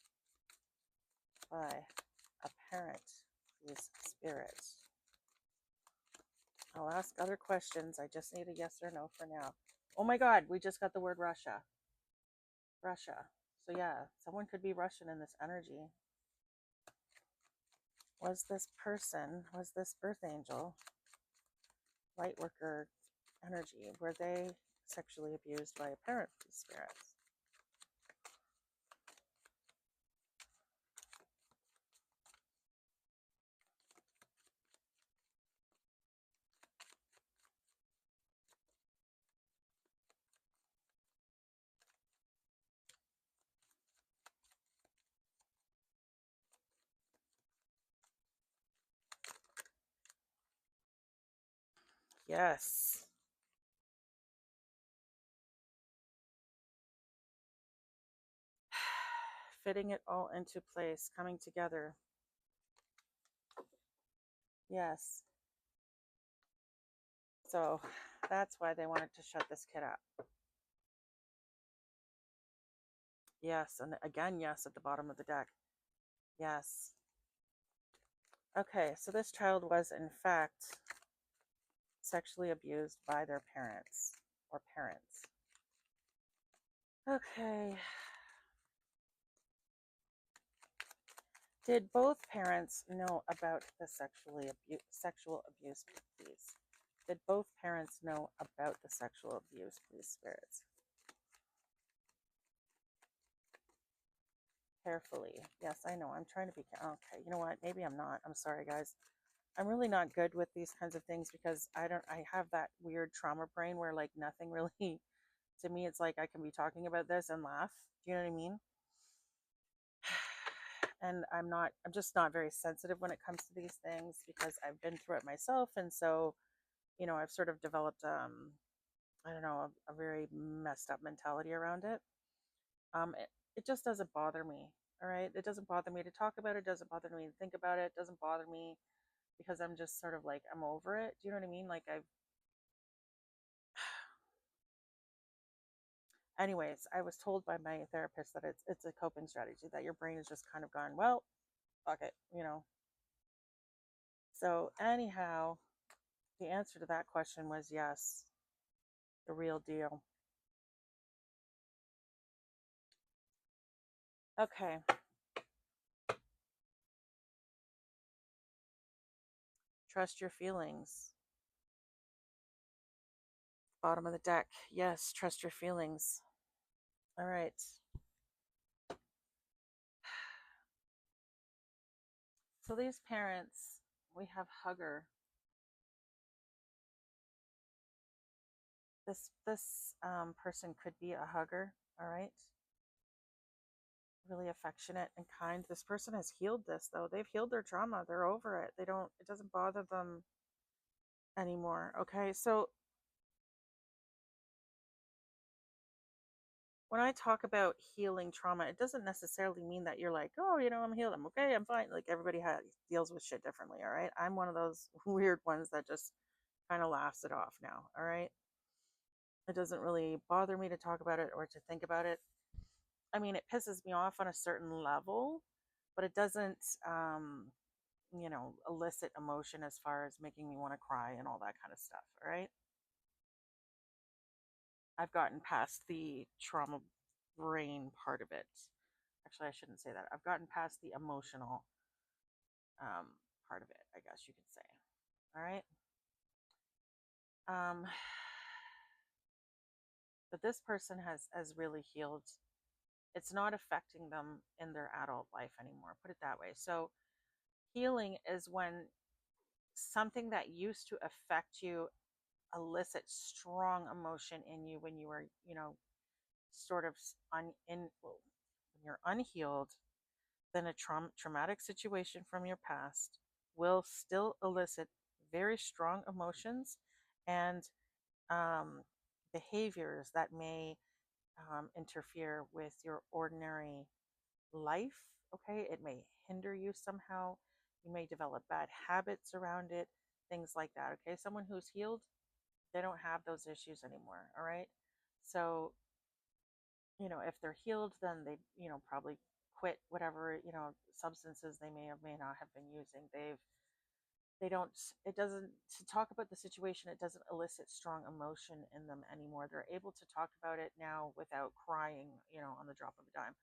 by a parent? Please, spirit. I'll ask other questions. I just need a yes or no for now. Oh my God, we just got the word Russia. Russia. So yeah, someone could be Russian in this energy. was this person, was this earth angel, light worker energy, were they sexually abused by a parent of these spirits? Yes. Fitting it all into place, coming together. Yes. So that's why they wanted to shut this kid up. Yes. And again, yes, at the bottom of the deck. Yes. Okay. So this child was, in fact, sexually abused by their parents or parents. Okay. Did both parents know about the sexual abuse, please? Did both parents know about the sexual abuse, please, spirits? Carefully. Yes, I know. I'm trying to be. Okay, you know what? Maybe I'm not. I'm sorry, guys. I'm really not good with these kinds of things because I have that weird trauma brain where like nothing really, to me, it's like I can be talking about this and laugh. Do you know what I mean? And I'm just not very sensitive when it comes to these things because I've been through it myself. And so, I've sort of developed, I don't know, a very messed up mentality around it. It just doesn't bother me. All right. It doesn't bother me to talk about it. It doesn't bother me to think about it. It doesn't bother me because I'm just sort of like, I'm over it. Do you know what I mean? Anyways, I was told by my therapist that it's a coping strategy, that your brain is just kind of gone, well, fuck it. So anyhow, the answer to that question was yes, the real deal. Okay. Trust your feelings. Bottom of the deck. Yes, trust your feelings. All right. So these parents, we have hugger. This person could be a hugger. All right. Really affectionate and kind. This person has healed this though. They've healed their trauma. They're over it. It doesn't bother them anymore. Okay. So when I talk about healing trauma, it doesn't necessarily mean that you're like, oh, I'm healed. I'm okay. I'm fine. Like everybody deals with shit differently. All right. I'm one of those weird ones that just kind of laughs it off now. All right. It doesn't really bother me to talk about it or to think about it. I mean, it pisses me off on a certain level, but it doesn't, elicit emotion as far as making me want to cry and all that kind of stuff. All right. I've gotten past the trauma brain part of it. Actually, I shouldn't say that. I've gotten past the emotional um, part of it, I guess you could say. All right. Um, but this person has really healed. It's not affecting them in their adult life anymore. Put it that way. So healing is when something that used to affect you elicits strong emotion in you when you were, sort of well, when you're unhealed, then a traumatic situation from your past will still elicit very strong emotions and um, behaviors that may interfere with your ordinary life. Okay, it may hinder you somehow. You may develop bad habits around it, things like that. Okay, someone who's healed, they don't have those issues anymore. All right, so if they're healed, then they, probably quit whatever, substances they may not have been using. They don't, it doesn't, to talk about the situation, it doesn't elicit strong emotion in them anymore. They're able to talk about it now without crying, on the drop of a dime,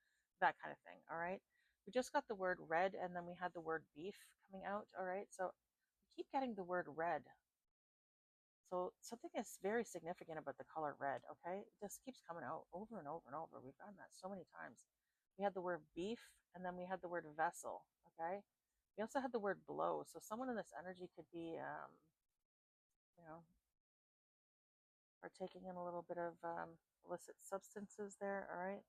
that kind of thing. All right. We just got the word red and then we had the word beef coming out. All right, so we keep getting the word red. So something is very significant about the color red. Okay, it just keeps coming out over and over and over. We've gotten that so many times. We had the word beef, and then we had the word vessel. Okay, we also had the word blow. So someone in this energy could be, you know, partaking in a little bit of illicit substances there. All right.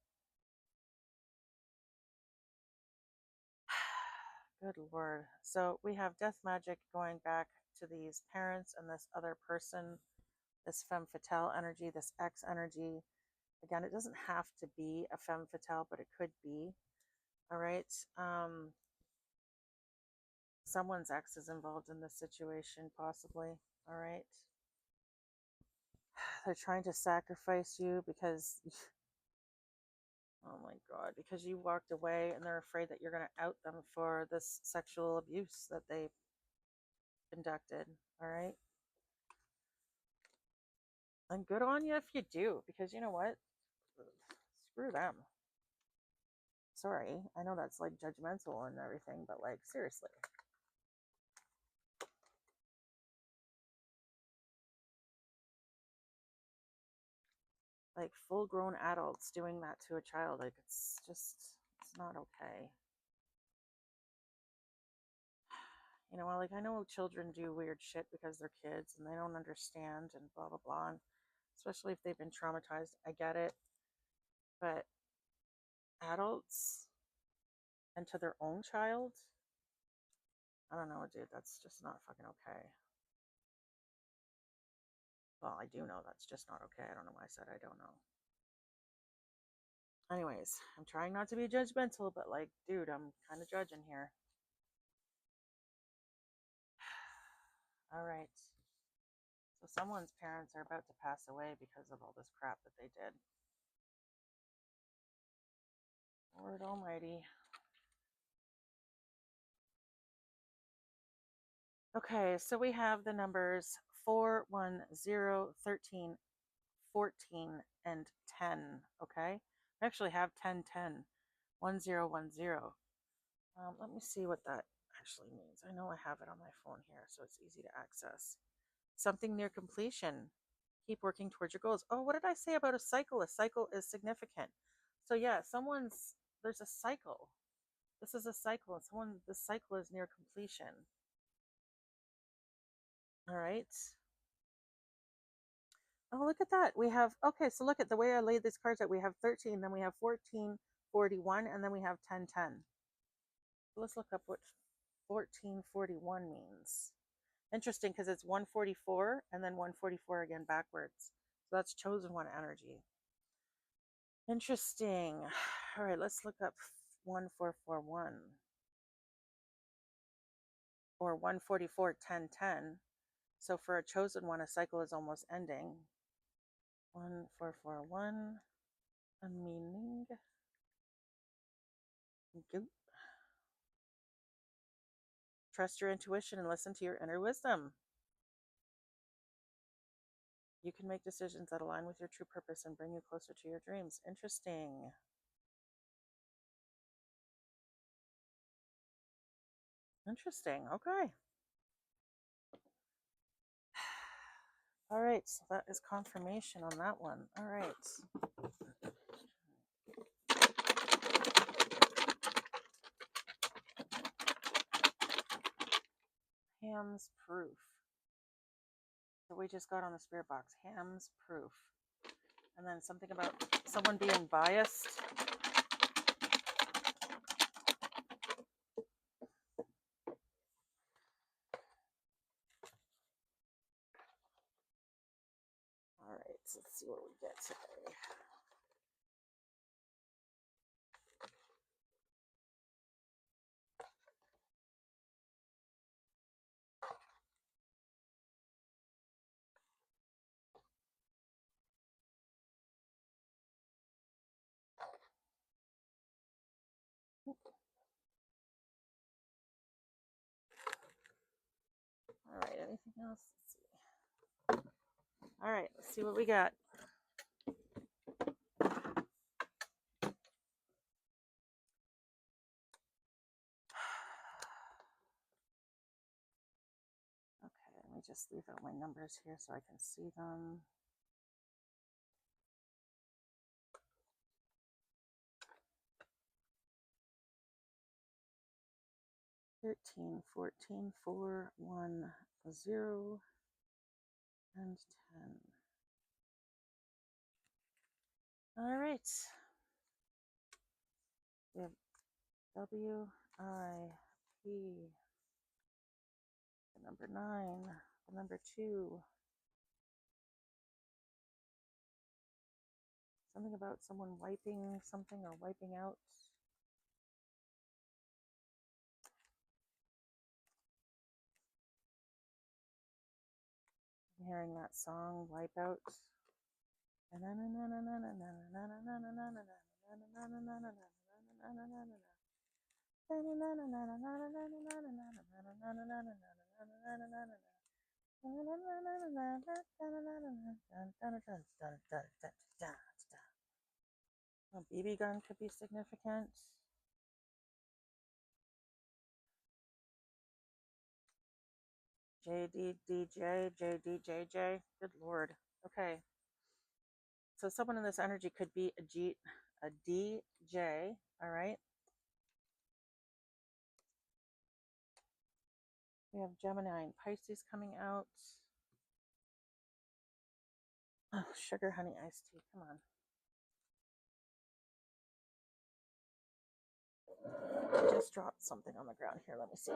Good Lord. So we have death magic going back to these parents and this other person, this femme fatale energy, this ex energy. Again, it doesn't have to be a femme fatale, but it could be. All right. Someone's ex is involved in this situation, possibly. All right. They're trying to sacrifice you because, oh my God, because you walked away and they're afraid that you're going to out them for this sexual abuse that they conducted. All right. And good on you if you do, because you know what? Screw them. Sorry. I know that's like judgmental and everything, but like, seriously. Like full grown adults doing that to a child, like it's not okay. You know, like I know children do weird shit because they're kids and they don't understand and blah blah blah. And especially if they've been traumatized, I get it. But adults and to their own child, I don't know, dude. That's just not fucking okay. Well, I do know that's just not okay. I don't know why I said I don't know. Anyways, I'm trying not to be judgmental, but like, dude, I'm kind of judging here. All right. So someone's parents are about to pass away because of all this crap that they did. Lord Almighty. Okay, so we have the numbers 4, 1, 0, 13, 14, and 10. Okay, I actually have 10, 10, 1, 0, 1, 0. Let me see what that actually means. I know I have it on my phone here, so it's easy to access. Something near completion. Keep working towards your goals. Oh, what did I say about a cycle? A cycle is significant. So yeah, there's a cycle. This is a cycle, and the cycle is near completion. All right. Oh, look at that. We have, okay, so look at the way I laid these cards out. We have 13, then we have 14, 41, and then we have 10, 10. So let's look up what 1441 means. Interesting because it's 144 and then 144 again backwards. So that's chosen one energy. Interesting. All right, let's look up 1441 or 144, 10, 10. So for a chosen one, a cycle is almost ending. 1441, a meaning. Goop. Trust your intuition and listen to your inner wisdom. You can make decisions that align with your true purpose and bring you closer to your dreams. Interesting. Interesting. Okay. All right. So that is confirmation on that one. All right. Ham's proof. So we just got on the spirit box. Ham's proof. And then something about someone being biased. All right. So let's see what we get today. All right. Anything else? Let's see. All right. Let's see what we got. leave out my numbers here so I can see them. $13, $14, $4, $1, $0, and $10. All right. We have WIP, the number 9, the number 2. Something about someone wiping something or wiping out. I'm hearing that song, Wipeout. A BB gun could be significant. JDDJ. Good Lord. Okay. So someone in this energy could be a DJ. All right. We have Gemini and Pisces coming out. Oh, sugar, honey, iced tea. Come on. I just dropped something on the ground here. Let me see.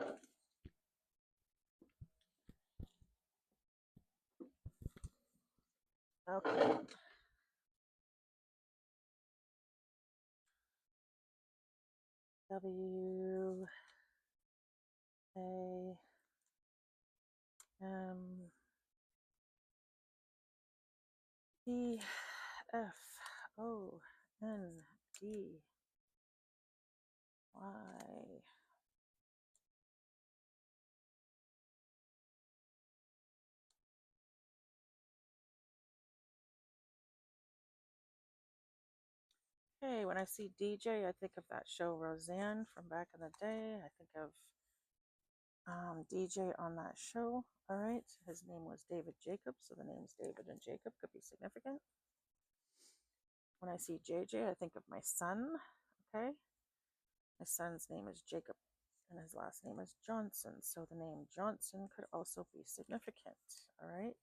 Okay. WAMBFONDY. Okay, when I see DJ, I think of that show Roseanne from back in the day. I think of DJ on that show. All right, his name was David Jacob, so the names David and Jacob could be significant. When I see JJ, I think of my son. Okay, my son's name is Jacob, and his last name is Johnson, so the name Johnson could also be significant. All right.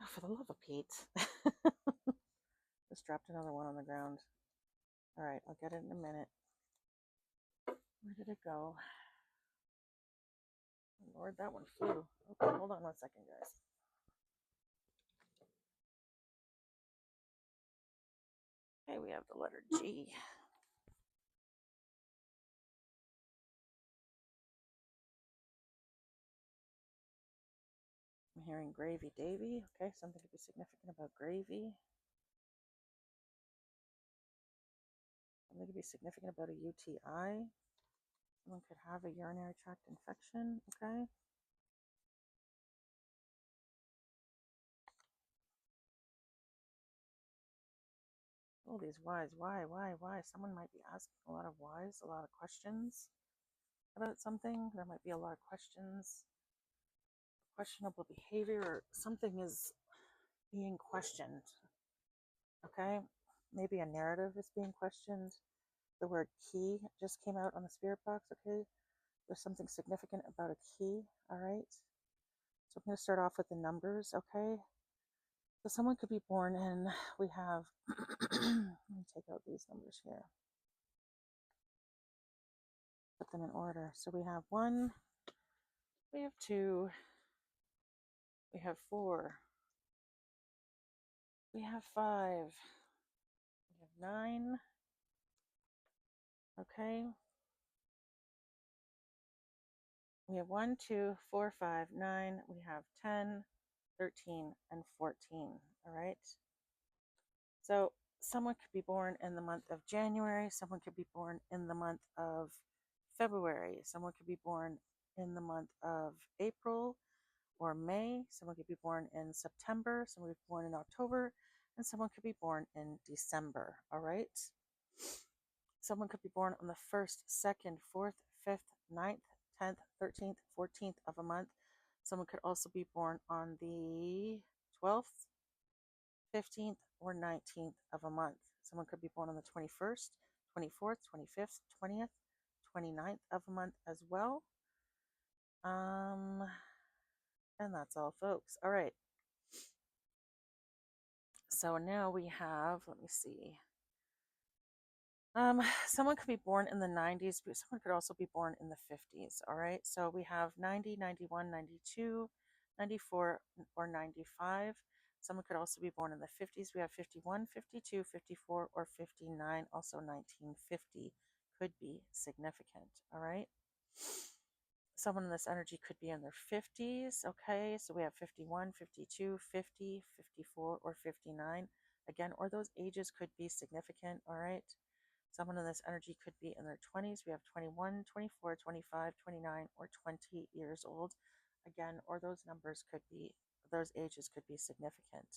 Oh, for the love of Pete. Just dropped another one on the ground. All right, I'll get it in a minute. Where did it go? Lord, that one flew. Okay, hold on 1 second, guys. Okay, we have the letter G. I'm hearing Gravy Davy. Okay, something could be significant about gravy. Something could be significant about a UTI. Someone could have a urinary tract infection. Okay. Oh, these whys. Why? Someone might be asking a lot of whys, a lot of questions about something. There might be a lot of questions, questionable behavior, or something is being questioned. Okay. Maybe a narrative is being questioned. The word key just came out on the spirit box. Okay. There's something significant about a key. All right. So I'm going to start off with the numbers. Okay. So someone could be born in, we have, let me take out these numbers here. Put them in order. So we have 1, we have 2, we have 4, we have 5, we have 9. Okay. We have 1, 2, 4, 5, 9. We have 10, 13, and 14. All right. So someone could be born in the month of January. Someone could be born in the month of February. Someone could be born in the month of April or May. Someone could be born in September. Someone could be born in October. And someone could be born in December. All right. Someone could be born on the 1st, 2nd, 4th, 5th, 9th, 10th, 13th, 14th of a month. Someone could also be born on the 12th, 15th, or 19th of a month. Someone could be born on the 21st, 24th, 25th, 20th, 29th of a month as well. And that's all, folks. All right. So now we have, let me see. Someone could be born in the 90s, but someone could also be born in the 50s. All right. So we have 90, 91, 92, 94, or 95. Someone could also be born in the 50s. We have 51, 52, 54, or 59. Also 1950 could be significant. All right. Someone in this energy could be in their 50s. Okay. So we have 51, 52, 50, 54, or 59. Again, or those ages could be significant. All right. Someone in this energy could be in their 20s. We have 21, 24, 25, 29, or 20 years old. Again, or those numbers could be, those ages could be significant.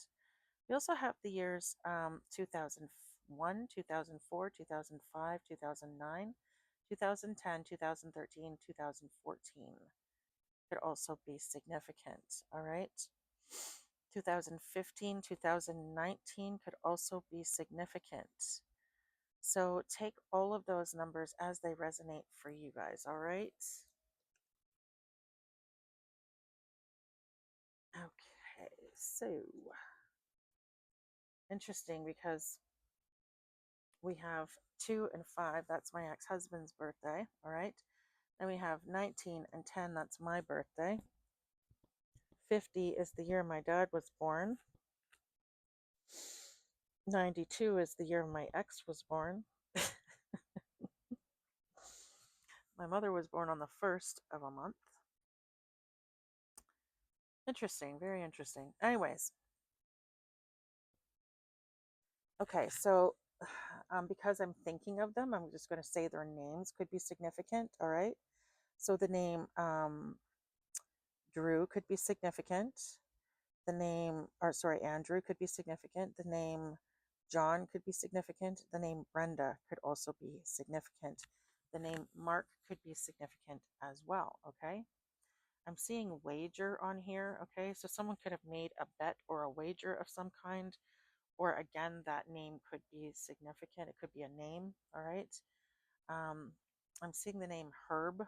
We also have the years 2001, 2004, 2005, 2009, 2010, 2013, 2014 could also be significant. All right. 2015, 2019 could also be significant. So take all of those numbers as they resonate for you guys, all right? Okay, so interesting because we have 2 and 5, that's my ex-husband's birthday, all right? Then we have 19 and 10, that's my birthday. 50 is the year my dad was born. 92 is the year my ex was born. My mother was born on the 1st of a month. Interesting, very interesting. Anyways, okay, so because I'm thinking of them, I'm just going to say their names could be significant, all right? So the name Drew could be significant. The name, or sorry, Andrew could be significant. The name John could be significant. The name Brenda could also be significant. The name Mark could be significant as well, okay? I'm seeing wager on here, okay? So someone could have made a bet or a wager of some kind, or again, that name could be significant. It could be a name, all right? I'm seeing the name Herb,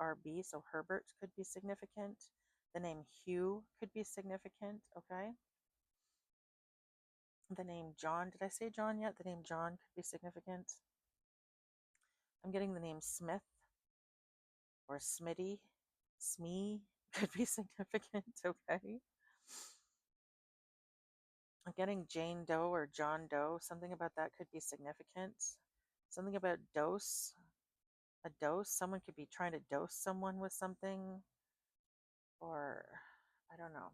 Herb, so Herbert could be significant. The name Hugh could be significant, okay? The name John, did I say John yet? The name John could be significant. I'm getting the name Smith or Smitty, Smee could be significant, okay? I'm getting Jane Doe or John Doe. Something about that could be significant. Something about dose. A dose. Someone could be trying to dose someone with something. Or, I don't know.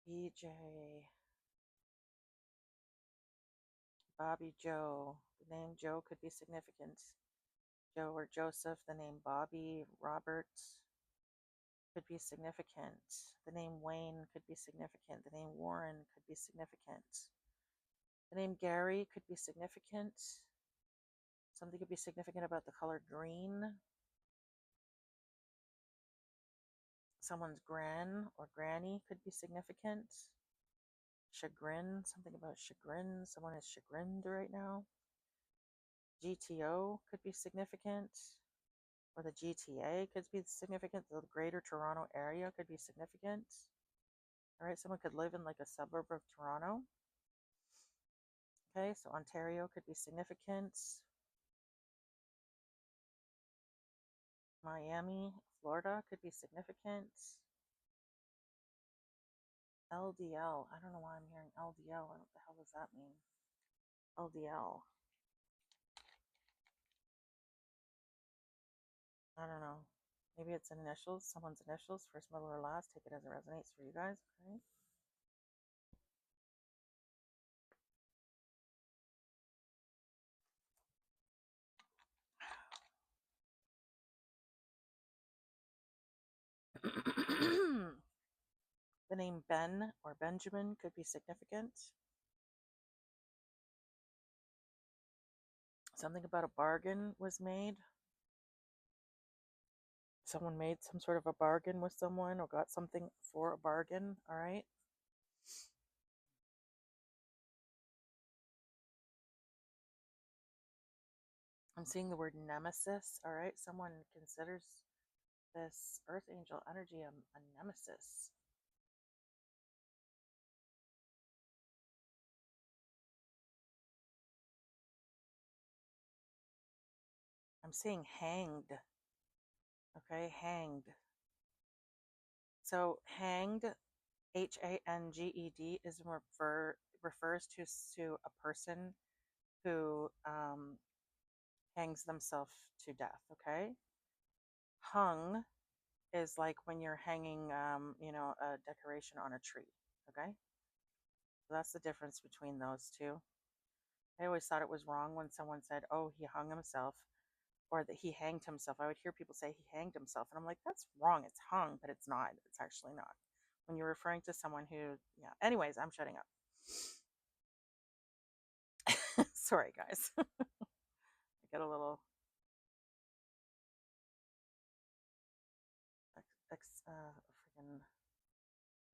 BJ. Bobby Joe. The name Joe could be significant. Joe or Joseph. The name Bobby, Robert could be significant. The name Wayne could be significant. The name Warren could be significant. The name Gary could be significant. Something could be significant about the color green. Someone's gran or granny could be significant. Chagrin, something about chagrin. Someone is chagrined right now. GTO could be significant. Or the GTA could be significant. The Greater Toronto Area could be significant. All right, someone could live in like a suburb of Toronto. Okay, so Ontario could be significant. Miami, Florida could be significant. LDL, I don't know why I'm hearing LDL. What the hell does that mean? LDL. I don't know. Maybe it's initials, someone's initials, first, middle, or last. Take it as it resonates for you guys, okay? The name Ben or Benjamin could be significant. Something about a bargain was made. Someone made some sort of a bargain with someone or got something for a bargain, all right? I'm seeing the word nemesis, all right? Someone considers this earth angel energy a nemesis. I'm seeing hanged, okay? Hanged. So hanged, Hanged, is refers to a person who hangs themselves to death, okay? Hung is like when you're hanging, a decoration on a tree, okay? So that's the difference between those two. I always thought it was wrong when someone said, oh, he hung himself or that he hanged himself. I would hear people say he hanged himself. And I'm like, that's wrong. It's hung, but it's not. It's actually not. When you're referring to someone who, yeah. Anyways, I'm shutting up. Sorry, guys. I get a little freaking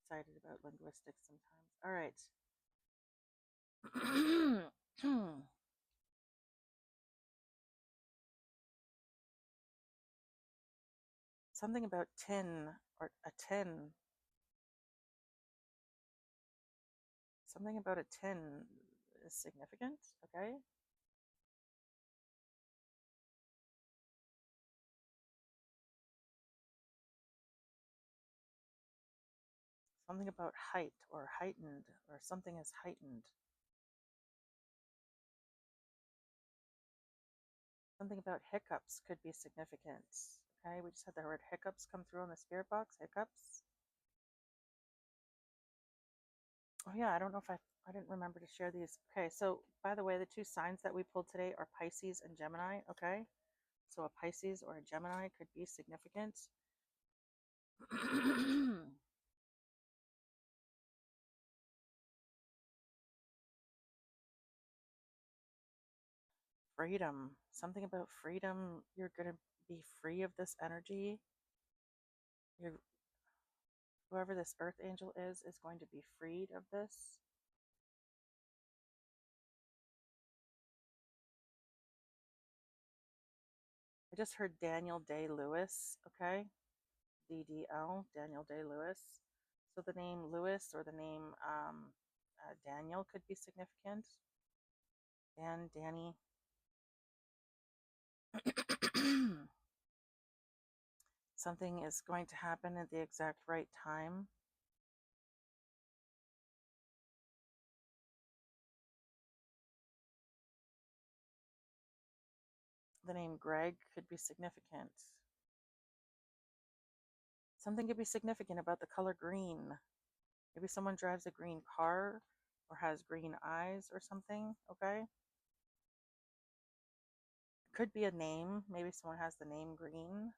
excited about linguistics sometimes. All right. Something about tin or a tin. Something about a tin is significant, okay? Something about height or heightened or something is heightened. Something about hiccups could be significant. Okay, we just had the word hiccups come through on the spirit box. Hiccups. Oh yeah, I don't know if I didn't remember to share these. Okay, so by the way, the two signs that we pulled today are Pisces and Gemini. Okay, so a Pisces or a Gemini could be significant. Freedom. Something about freedom. You're gonna be free of this energy. You're Whoever this earth angel is going to be freed of this. I just heard Daniel Day-Lewis, okay? DDL, Daniel Day-Lewis. So the name Lewis or the name Daniel could be significant. Danny. Something is going to happen at the exact right time. The name Greg could be significant. Something could be significant about the color green. Maybe someone drives a green car or has green eyes or something, okay? Could be a name. Maybe someone has the name Green.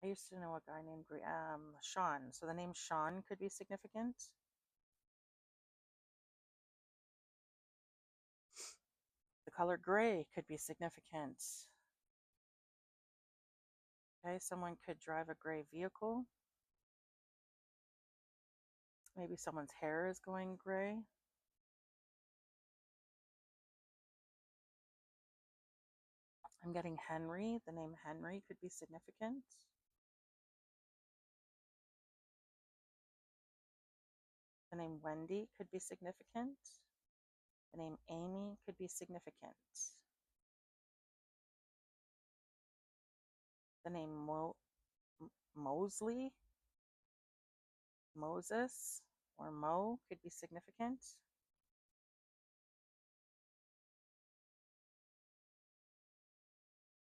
I used to know a guy named Sean. So the name Sean could be significant. The color gray could be significant. Okay, someone could drive a gray vehicle. Maybe someone's hair is going gray. I'm getting Henry. The name Henry could be significant. The name Wendy could be significant. The name Amy could be significant. The name Mosley, Moses, or Mo could be significant.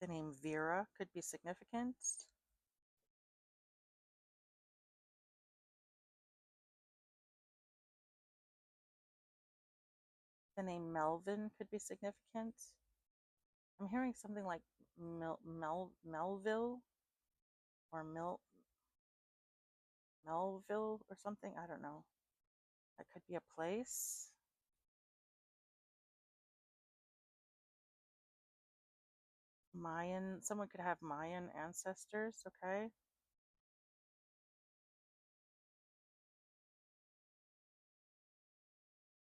The name Vera could be significant. The name Melvin could be significant. I'm hearing something like Melville or Melville or something. I don't know. That could be a place. Mayan, someone could have Mayan ancestors, okay?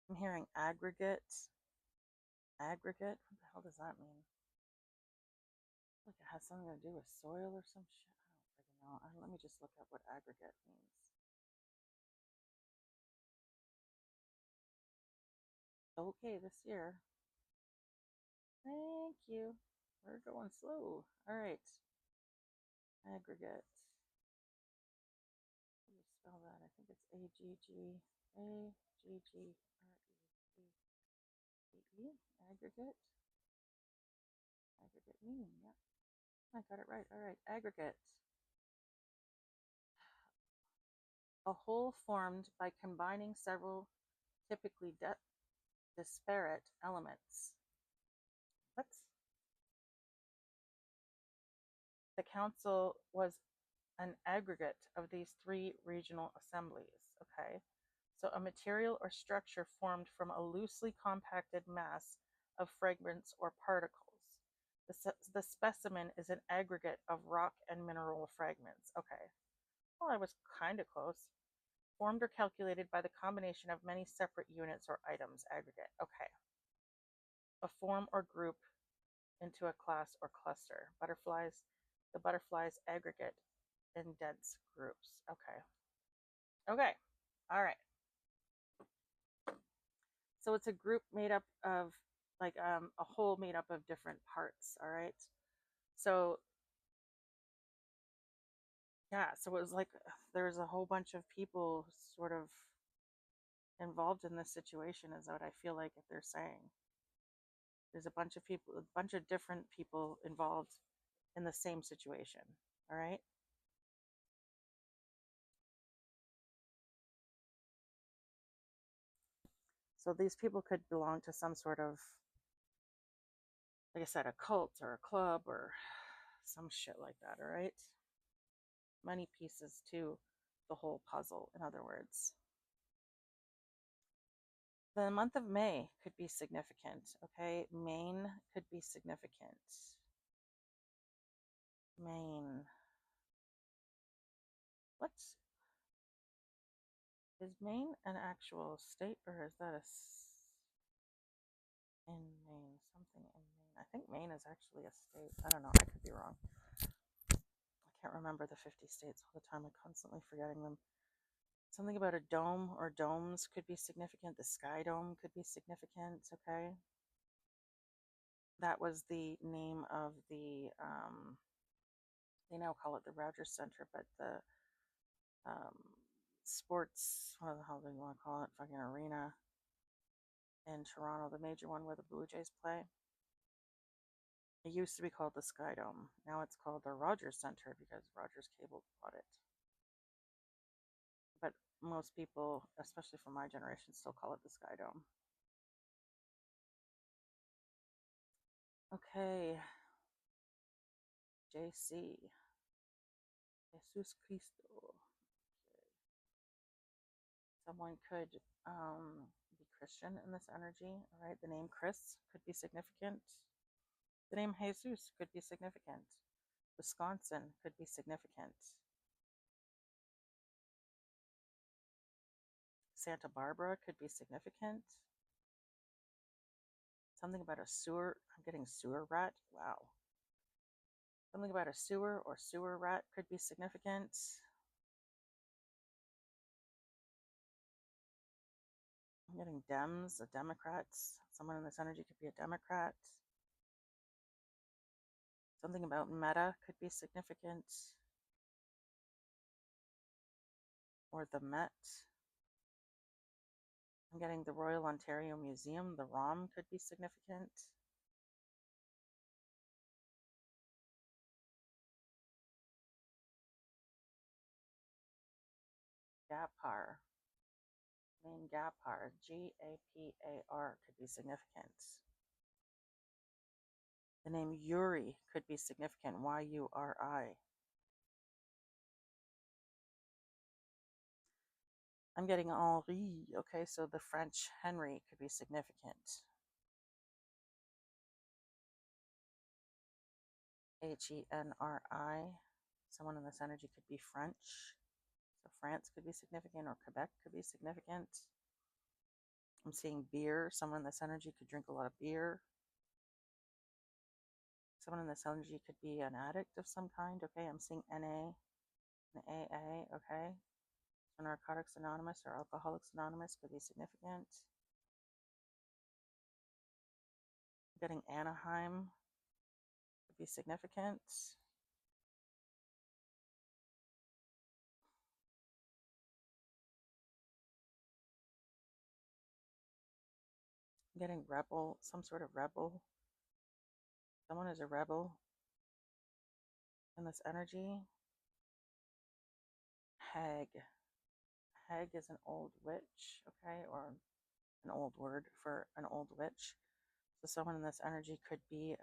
I'm hearing aggregate. Aggregate? What the hell does that mean? Like it has something to do with soil or some shit. I don't freaking know. Let me just look up what aggregate means. Okay, this year. Thank you. We're going slow. All right. Aggregate. How do you spell that? I think it's A-G-G-A-G-G-R-E-G-E. Aggregate. Aggregate meaning. Yeah, I got it right. All right. Aggregate. A whole formed by combining several typically disparate elements. What? The council was an aggregate of these three regional assemblies. Okay. So a material or structure formed from a loosely compacted mass of fragments or particles. The specimen is an aggregate of rock and mineral fragments. Okay. Well, I was kind of close. Formed or calculated by the combination of many separate units or items. Aggregate. Okay. A form or group into a class or cluster. Butterflies. The butterflies aggregate in dense groups. Okay. Okay. All right. So it's a group made up of like a whole made up of different parts. All right. So yeah, so it was like there's a whole bunch of people sort of involved in this situation, is what I feel like if they're saying. There's a bunch of people, a bunch of different people involved in the same situation. All right. So these people could belong to some sort of, like I said, a cult or a club or some shit like that. All right. Many pieces to the whole puzzle, in other words. The month of May could be significant. Okay. Maine could be significant. Maine. What? Is Maine an actual state or is that in Maine? Something in Maine. I think Maine is actually a state. I don't know. I could be wrong. I can't remember the 50 states all the time. I'm constantly forgetting them. Something about a dome or domes could be significant. The Sky Dome could be significant. Okay. That was the name of they now call it the Rogers Center, but the um, sports, what the hell do you want to call it? Fucking arena in Toronto, the major one where the Blue Jays play. It used to be called the Sky Dome. Now it's called the Rogers Center because Rogers Cable bought it. But most people, especially from my generation, still call it the Sky Dome. Okay. JC. Jesus Cristo. Okay. Someone could be Christian in this energy. All right. The name Chris could be significant. The name Jesus could be significant. Wisconsin could be significant. Santa Barbara could be significant. Something about a sewer. I'm getting sewer rat. Wow. Something about a sewer or sewer rat could be significant. I'm getting Dems, a Democrats. Someone in this energy could be a Democrat. Something about meta could be significant. Or the Met. I'm getting the Royal Ontario Museum. The ROM could be significant. Gapar. Name Gapar. Gapar could be significant. The name Yuri could be significant. Yuri. I'm getting Henri. Okay, so the French Henry could be significant. Henri. Someone in this energy could be French. So France could be significant, or Quebec could be significant. I'm seeing beer. Someone in this energy could drink a lot of beer. Someone in this energy could be an addict of some kind. Okay, I'm seeing NA and AA. Okay, so Narcotics Anonymous or Alcoholics Anonymous could be significant. I'm getting Anaheim could be significant. I'm getting rebel, some sort of rebel. Someone is a rebel in this energy. Hag. Hag is an old witch, okay, or an old word for an old witch. So someone in this energy could be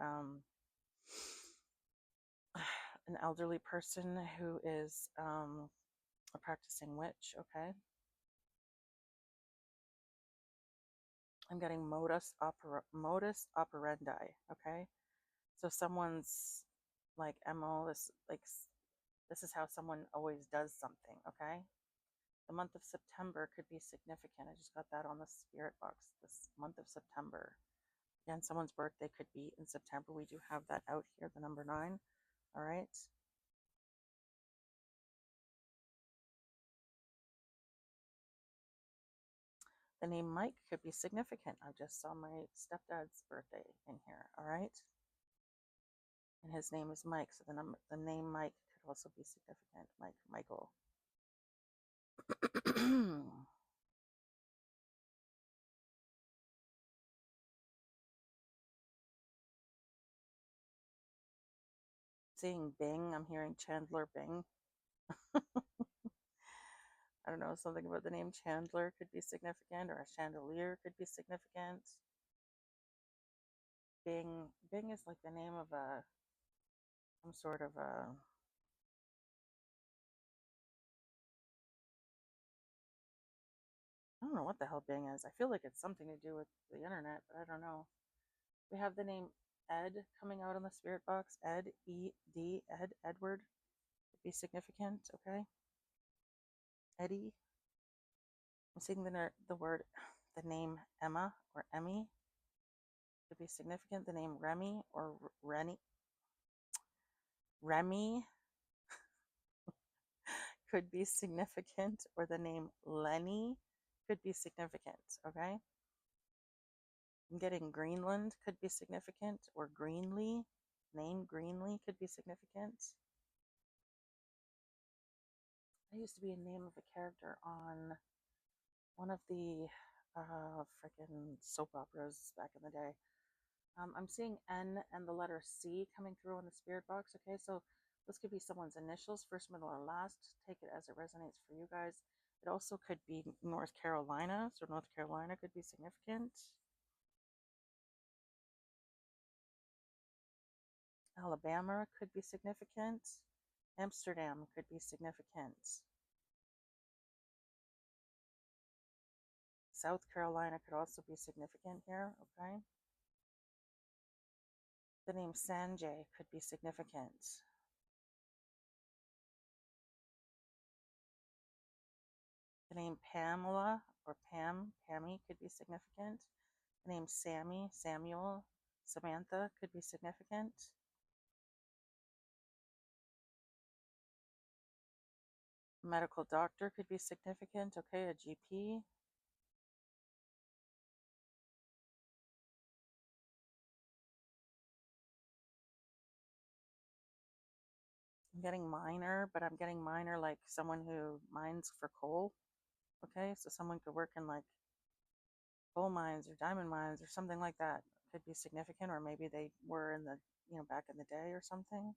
an elderly person who is a practicing witch, okay? I'm getting modus operandi, okay? So someone's like MO, this is how someone always does something, okay? The month of September could be significant. I just got that on the spirit box. This month of September. Again, someone's birthday could be in September. We do have that out here, the number 9. All right. The name Mike could be significant. I just saw my stepdad's birthday in here. All right. And his name is Mike. So the name Mike could also be significant. Michael. Seeing Bing, I'm hearing Chandler Bing. I don't know, something about the name Chandler could be significant, or a chandelier could be significant. Bing is like the name of some sort of a, I don't know what the hell Bing is. I feel like it's something to do with the internet, but I don't know. We have the name Ed coming out on the spirit box. Ed, E-D, Edward could be significant, okay? Eddie. I'm seeing the word, the name Emma or Emmy could be significant. The name Remy or Remy could be significant, or the name Lenny could be significant, okay? I'm getting Greenland could be significant, or Greenlee. Name Greenlee could be significant. That used to be a name of a character on one of the freaking soap operas back in the day. I'm seeing N and the letter C coming through on the spirit box. Okay, so this could be someone's initials, first, middle, or last. Take it as it resonates for you guys. It also could be North Carolina, so North Carolina could be significant. Alabama could be significant. Amsterdam could be significant. South Carolina could also be significant here, okay? The name Sanjay could be significant. The name Pamela or Pammy could be significant. The name Sammy, Samuel, Samantha could be significant. Medical doctor could be significant. Okay, a GP. I'm getting miner, but I'm getting miner like someone who mines for coal. Okay, so someone could work in like coal mines or diamond mines or something like that. Could be significant, or maybe they were in the, back in the day or something.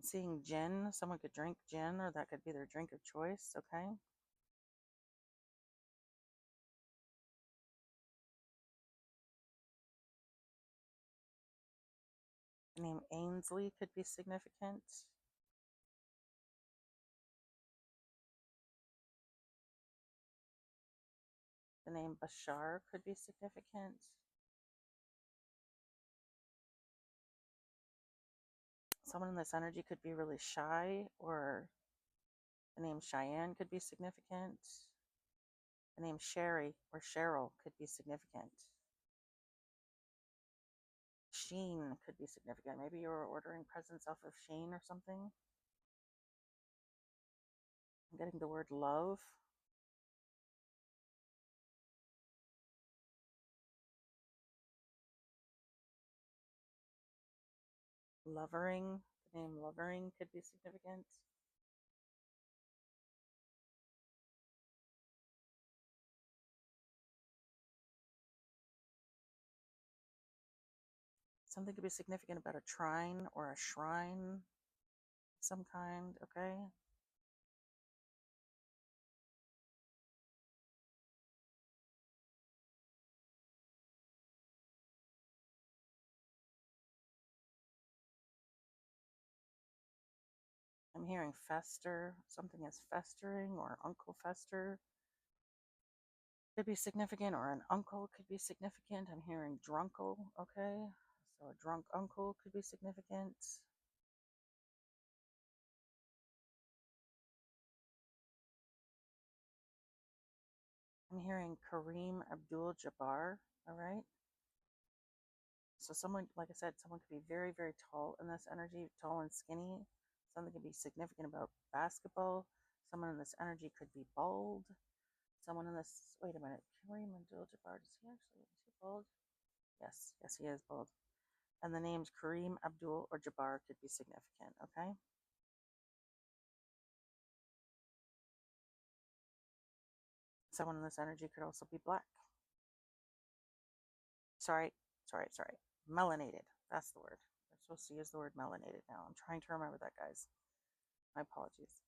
Seeing gin, someone could drink gin, or that could be their drink of choice. Okay. The name Ainsley could be significant. The name Bashar could be significant. Someone in this energy could be really shy, or the name Cheyenne could be significant. The name Sherry or Cheryl could be significant. Sheen could be significant. Maybe you were ordering presents off of Sheen or something. I'm getting the word love. Lovering. The name Lovering could be significant. Something could be significant about a trine or a shrine of some kind, okay? I'm hearing fester. Something is festering, or Uncle Fester could be significant, or an uncle could be significant. I'm hearing drunkle, okay? So a drunk uncle could be significant. I'm hearing Kareem Abdul-Jabbar, all right? So someone, like I said, someone could be very, very tall in this energy, tall and skinny. Something could be significant about basketball. Someone in this energy could be bald. Someone in this, wait a minute, Kareem Abdul-Jabbar, is he bald? Yes, yes, he is bald. And the names Kareem Abdul or Jabbar could be significant, okay? Someone in this energy could also be black. Sorry. Melanated. That's the word. I'm supposed to use the word melanated now. I'm trying to remember that, guys. My apologies.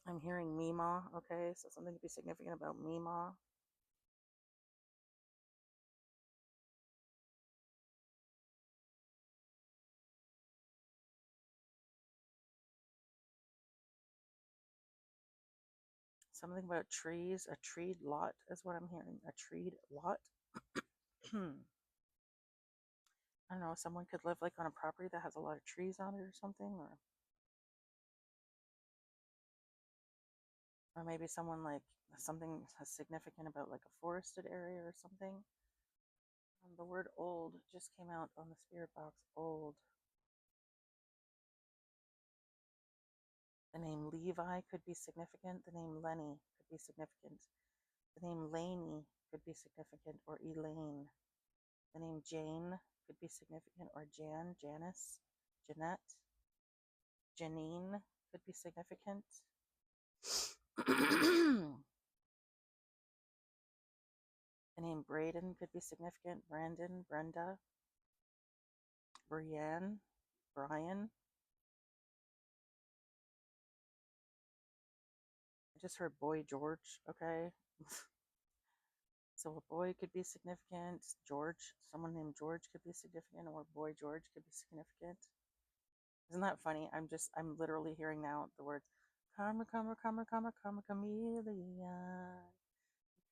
I'm hearing Mima, okay? So something could be significant about Mima. Something about trees. A treed lot is what I'm hearing. A treed lot. I don't know. Someone could live like on a property that has a lot of trees on it or something, or maybe someone like something significant about like a forested area or something. The word old just came out on the spirit box. Old. The name Levi could be significant. The name Lenny could be significant. The name Laney could be significant, or Elaine. The name Jane could be significant, or Jan, Janice, Jeanette. Janine could be significant. The name Braden could be significant. Brandon, Brenda, Brienne, Brian. I just heard Boy George, okay? So a boy could be significant. George, someone named George could be significant, or Boy George could be significant. Isn't that funny? I'm literally hearing now the word karma, karma, karma, karma, karma, chameleon.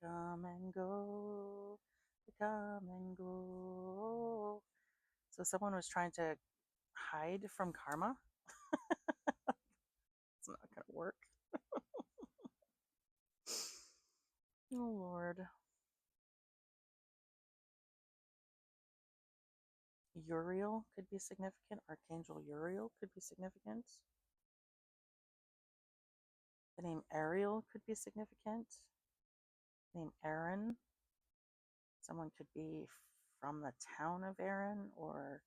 Come and go, come and go. So someone was trying to hide from karma. It's not going to work. Oh, Lord. Uriel could be significant. Archangel Uriel could be significant. The name Ariel could be significant. The name Aaron. Someone could be from the town of Aaron, or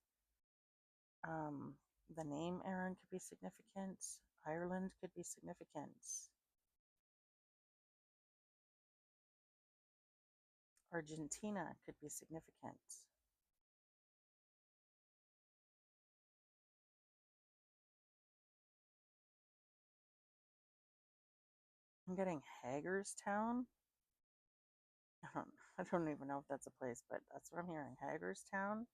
the name Aaron could be significant. Ireland could be significant. Argentina could be significant. I'm getting Hagerstown. I don't know. I don't even know if that's a place, but that's what I'm hearing. Hagerstown.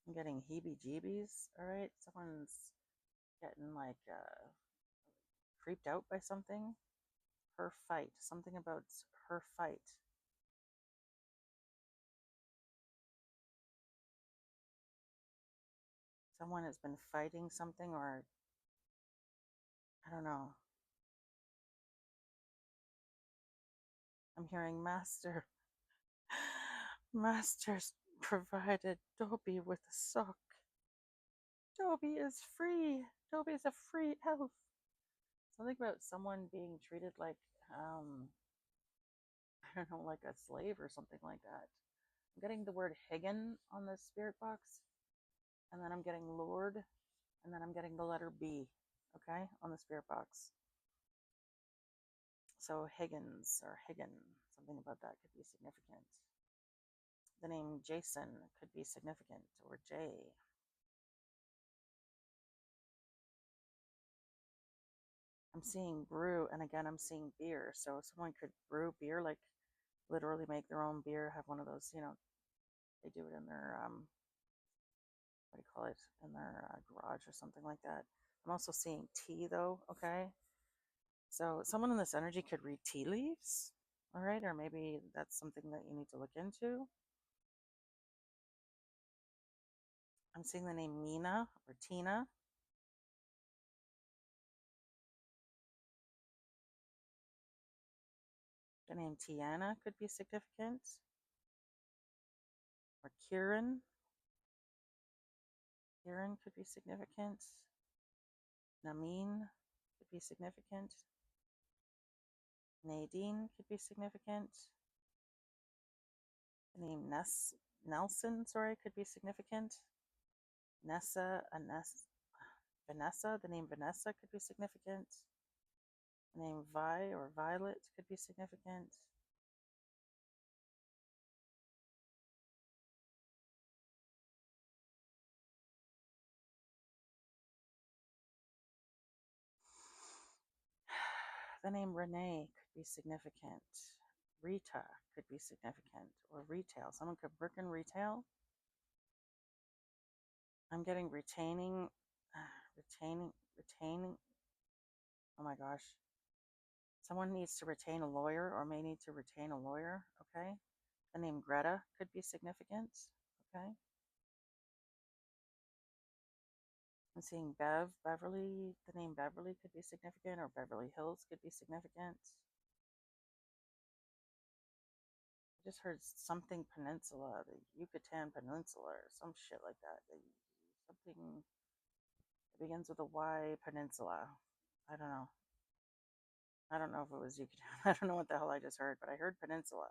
I'm getting heebie-jeebies. All right, someone's getting like creeped out by something. Her fight. Something about her fight. Someone has been fighting something, or I don't know. I'm hearing Master. Master's provided Dobby with a sock. Dobby is free. Dobby is a free elf. Something about someone being treated like, I don't know, like a slave or something like that. I'm getting the word Higgin on the spirit box, and then I'm getting Lord, and then I'm getting the letter B, okay, on the spirit box. So Higgins or Higgin, something about that could be significant. The name Jason could be significant, or Jay. I'm seeing brew, and again, I'm seeing beer. So someone could brew beer, like literally make their own beer, have one of those, they do it in their, what do you call it, in their garage or something like that. I'm also seeing tea, though, okay? So someone in this energy could read tea leaves, all right? Or maybe that's something that you need to look into. I'm seeing the name Mina or Tina. The name Tiana could be significant. Or Kieran. Kieran could be significant. Nameen could be significant. Nadine could be significant. The name Nelson, sorry, could be significant. Vanessa, the name Vanessa could be significant. The name Vi or Violet could be significant. The name Renee could be significant. Rita could be significant, or retail. Someone could work in retail. I'm getting retaining. Oh my gosh. Someone needs to retain a lawyer or may need to retain a lawyer. Okay. The name Greta could be significant. Okay. I'm seeing Beverly. The name Beverly could be significant, or Beverly Hills could be significant. I just heard something peninsula, the Yucatan Peninsula, or some shit like that. Something that begins with a Y, peninsula. I don't know. I don't know if it was Yucatan. I don't know what the hell I just heard, but I heard peninsula.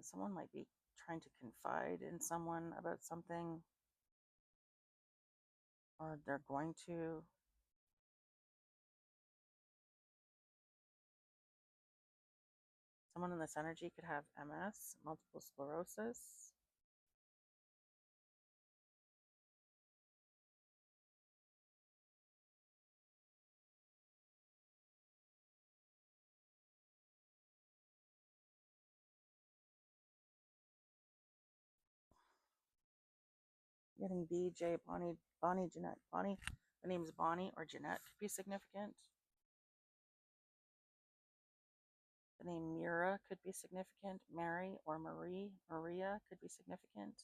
Someone might be trying to confide in someone about something, or they're going to. Someone in this energy could have MS, multiple sclerosis. Getting BJ, Bonnie, Jeanette. Bonnie, the name's Bonnie or Jeanette could be significant. The name Mira could be significant. Mary or Maria could be significant.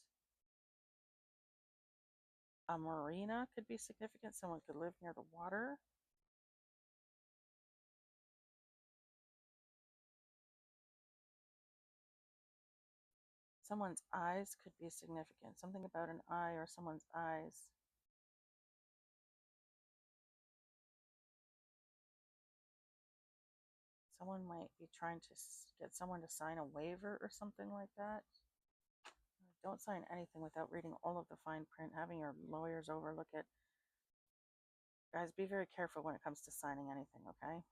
A marina could be significant. Someone could live near the water. Someone's eyes could be significant. Something about an eye or someone's eyes. Someone might be trying to get someone to sign a waiver or something like that. Don't sign anything without reading all of the fine print, having your lawyers overlook it. Guys, be very careful when it comes to signing anything, okay?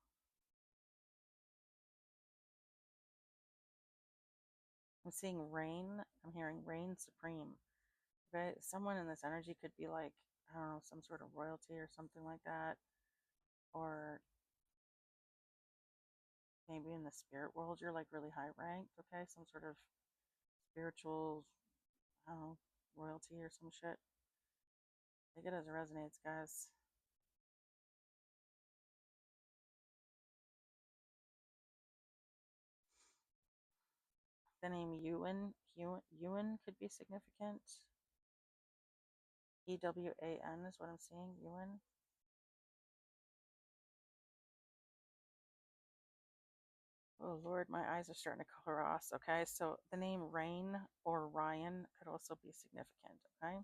I'm seeing rain. I'm hearing reign supreme. Okay, someone in this energy could be like I don't know, some sort of royalty or something like that. Or maybe in the spirit world, you're like really high ranked, okay? Some sort of spiritual, I don't know, royalty or some shit. Take it as it resonates, guys. The name Ewan could be significant. EWAN is what I'm seeing, Ewan. Oh Lord, my eyes are starting to cross. Okay, so the name Rain or Ryan could also be significant. Okay,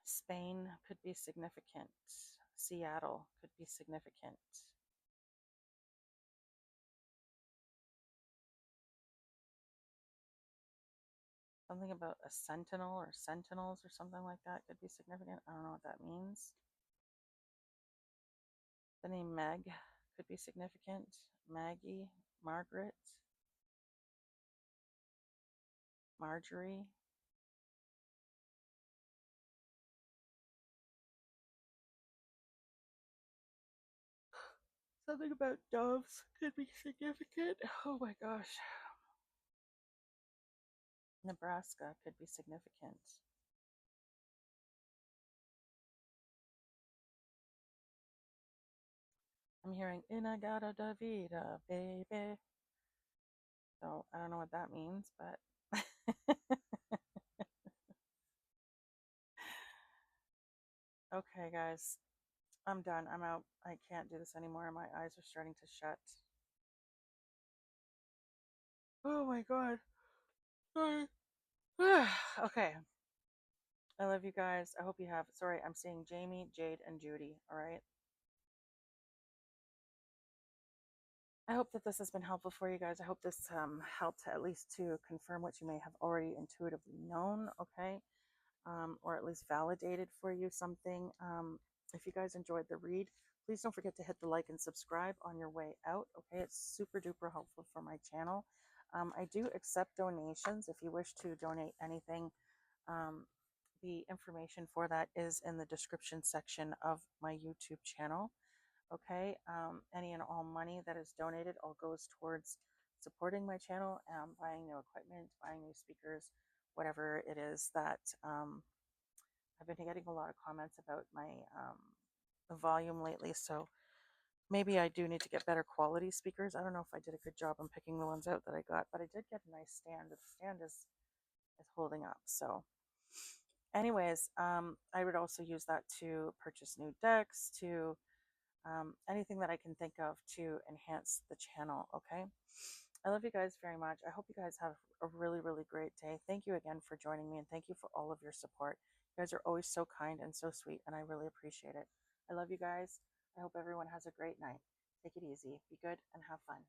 Spain could be significant. Seattle could be significant. Something about a sentinel or sentinels or something like that could be significant. I don't know what that means. The name Meg could be significant. Maggie, Margaret, Marjorie. Something about doves could be significant. Oh my gosh. Nebraska could be significant. I'm hearing Inagata Davida, baby. So I don't know what that means, but okay, guys. I'm done. I'm out. I can't do this anymore. My eyes are starting to shut. Oh my god. Sorry. Okay. I love you guys. I hope you have. Sorry, I'm seeing Jamie, Jade, and Judy. All right. I hope that this has been helpful for you guys. I hope this helped at least to confirm what you may have already intuitively known. Okay. Or at least validated for you something. If you guys enjoyed the read, please don't forget to hit the like and subscribe on your way out. Okay, it's super duper helpful for my channel. I do accept donations. If you wish to donate anything, um, the information for that is in the description section of my YouTube channel. Okay, any and all money that is donated all goes towards supporting my channel, buying new equipment, buying new speakers, whatever it is that I've been getting a lot of comments about my the volume lately, so maybe I do need to get better quality speakers. I don't know if I did a good job on picking the ones out that I got, but I did get a nice stand. The stand is holding up. So, anyways, I would also use that to purchase new decks, to anything that I can think of to enhance the channel. Okay. I love you guys very much. I hope you guys have a really, really great day. Thank you again for joining me, and thank you for all of your support. You guys are always so kind and so sweet, and I really appreciate it. I love you guys. I hope everyone has a great night. Take it easy, be good, and have fun.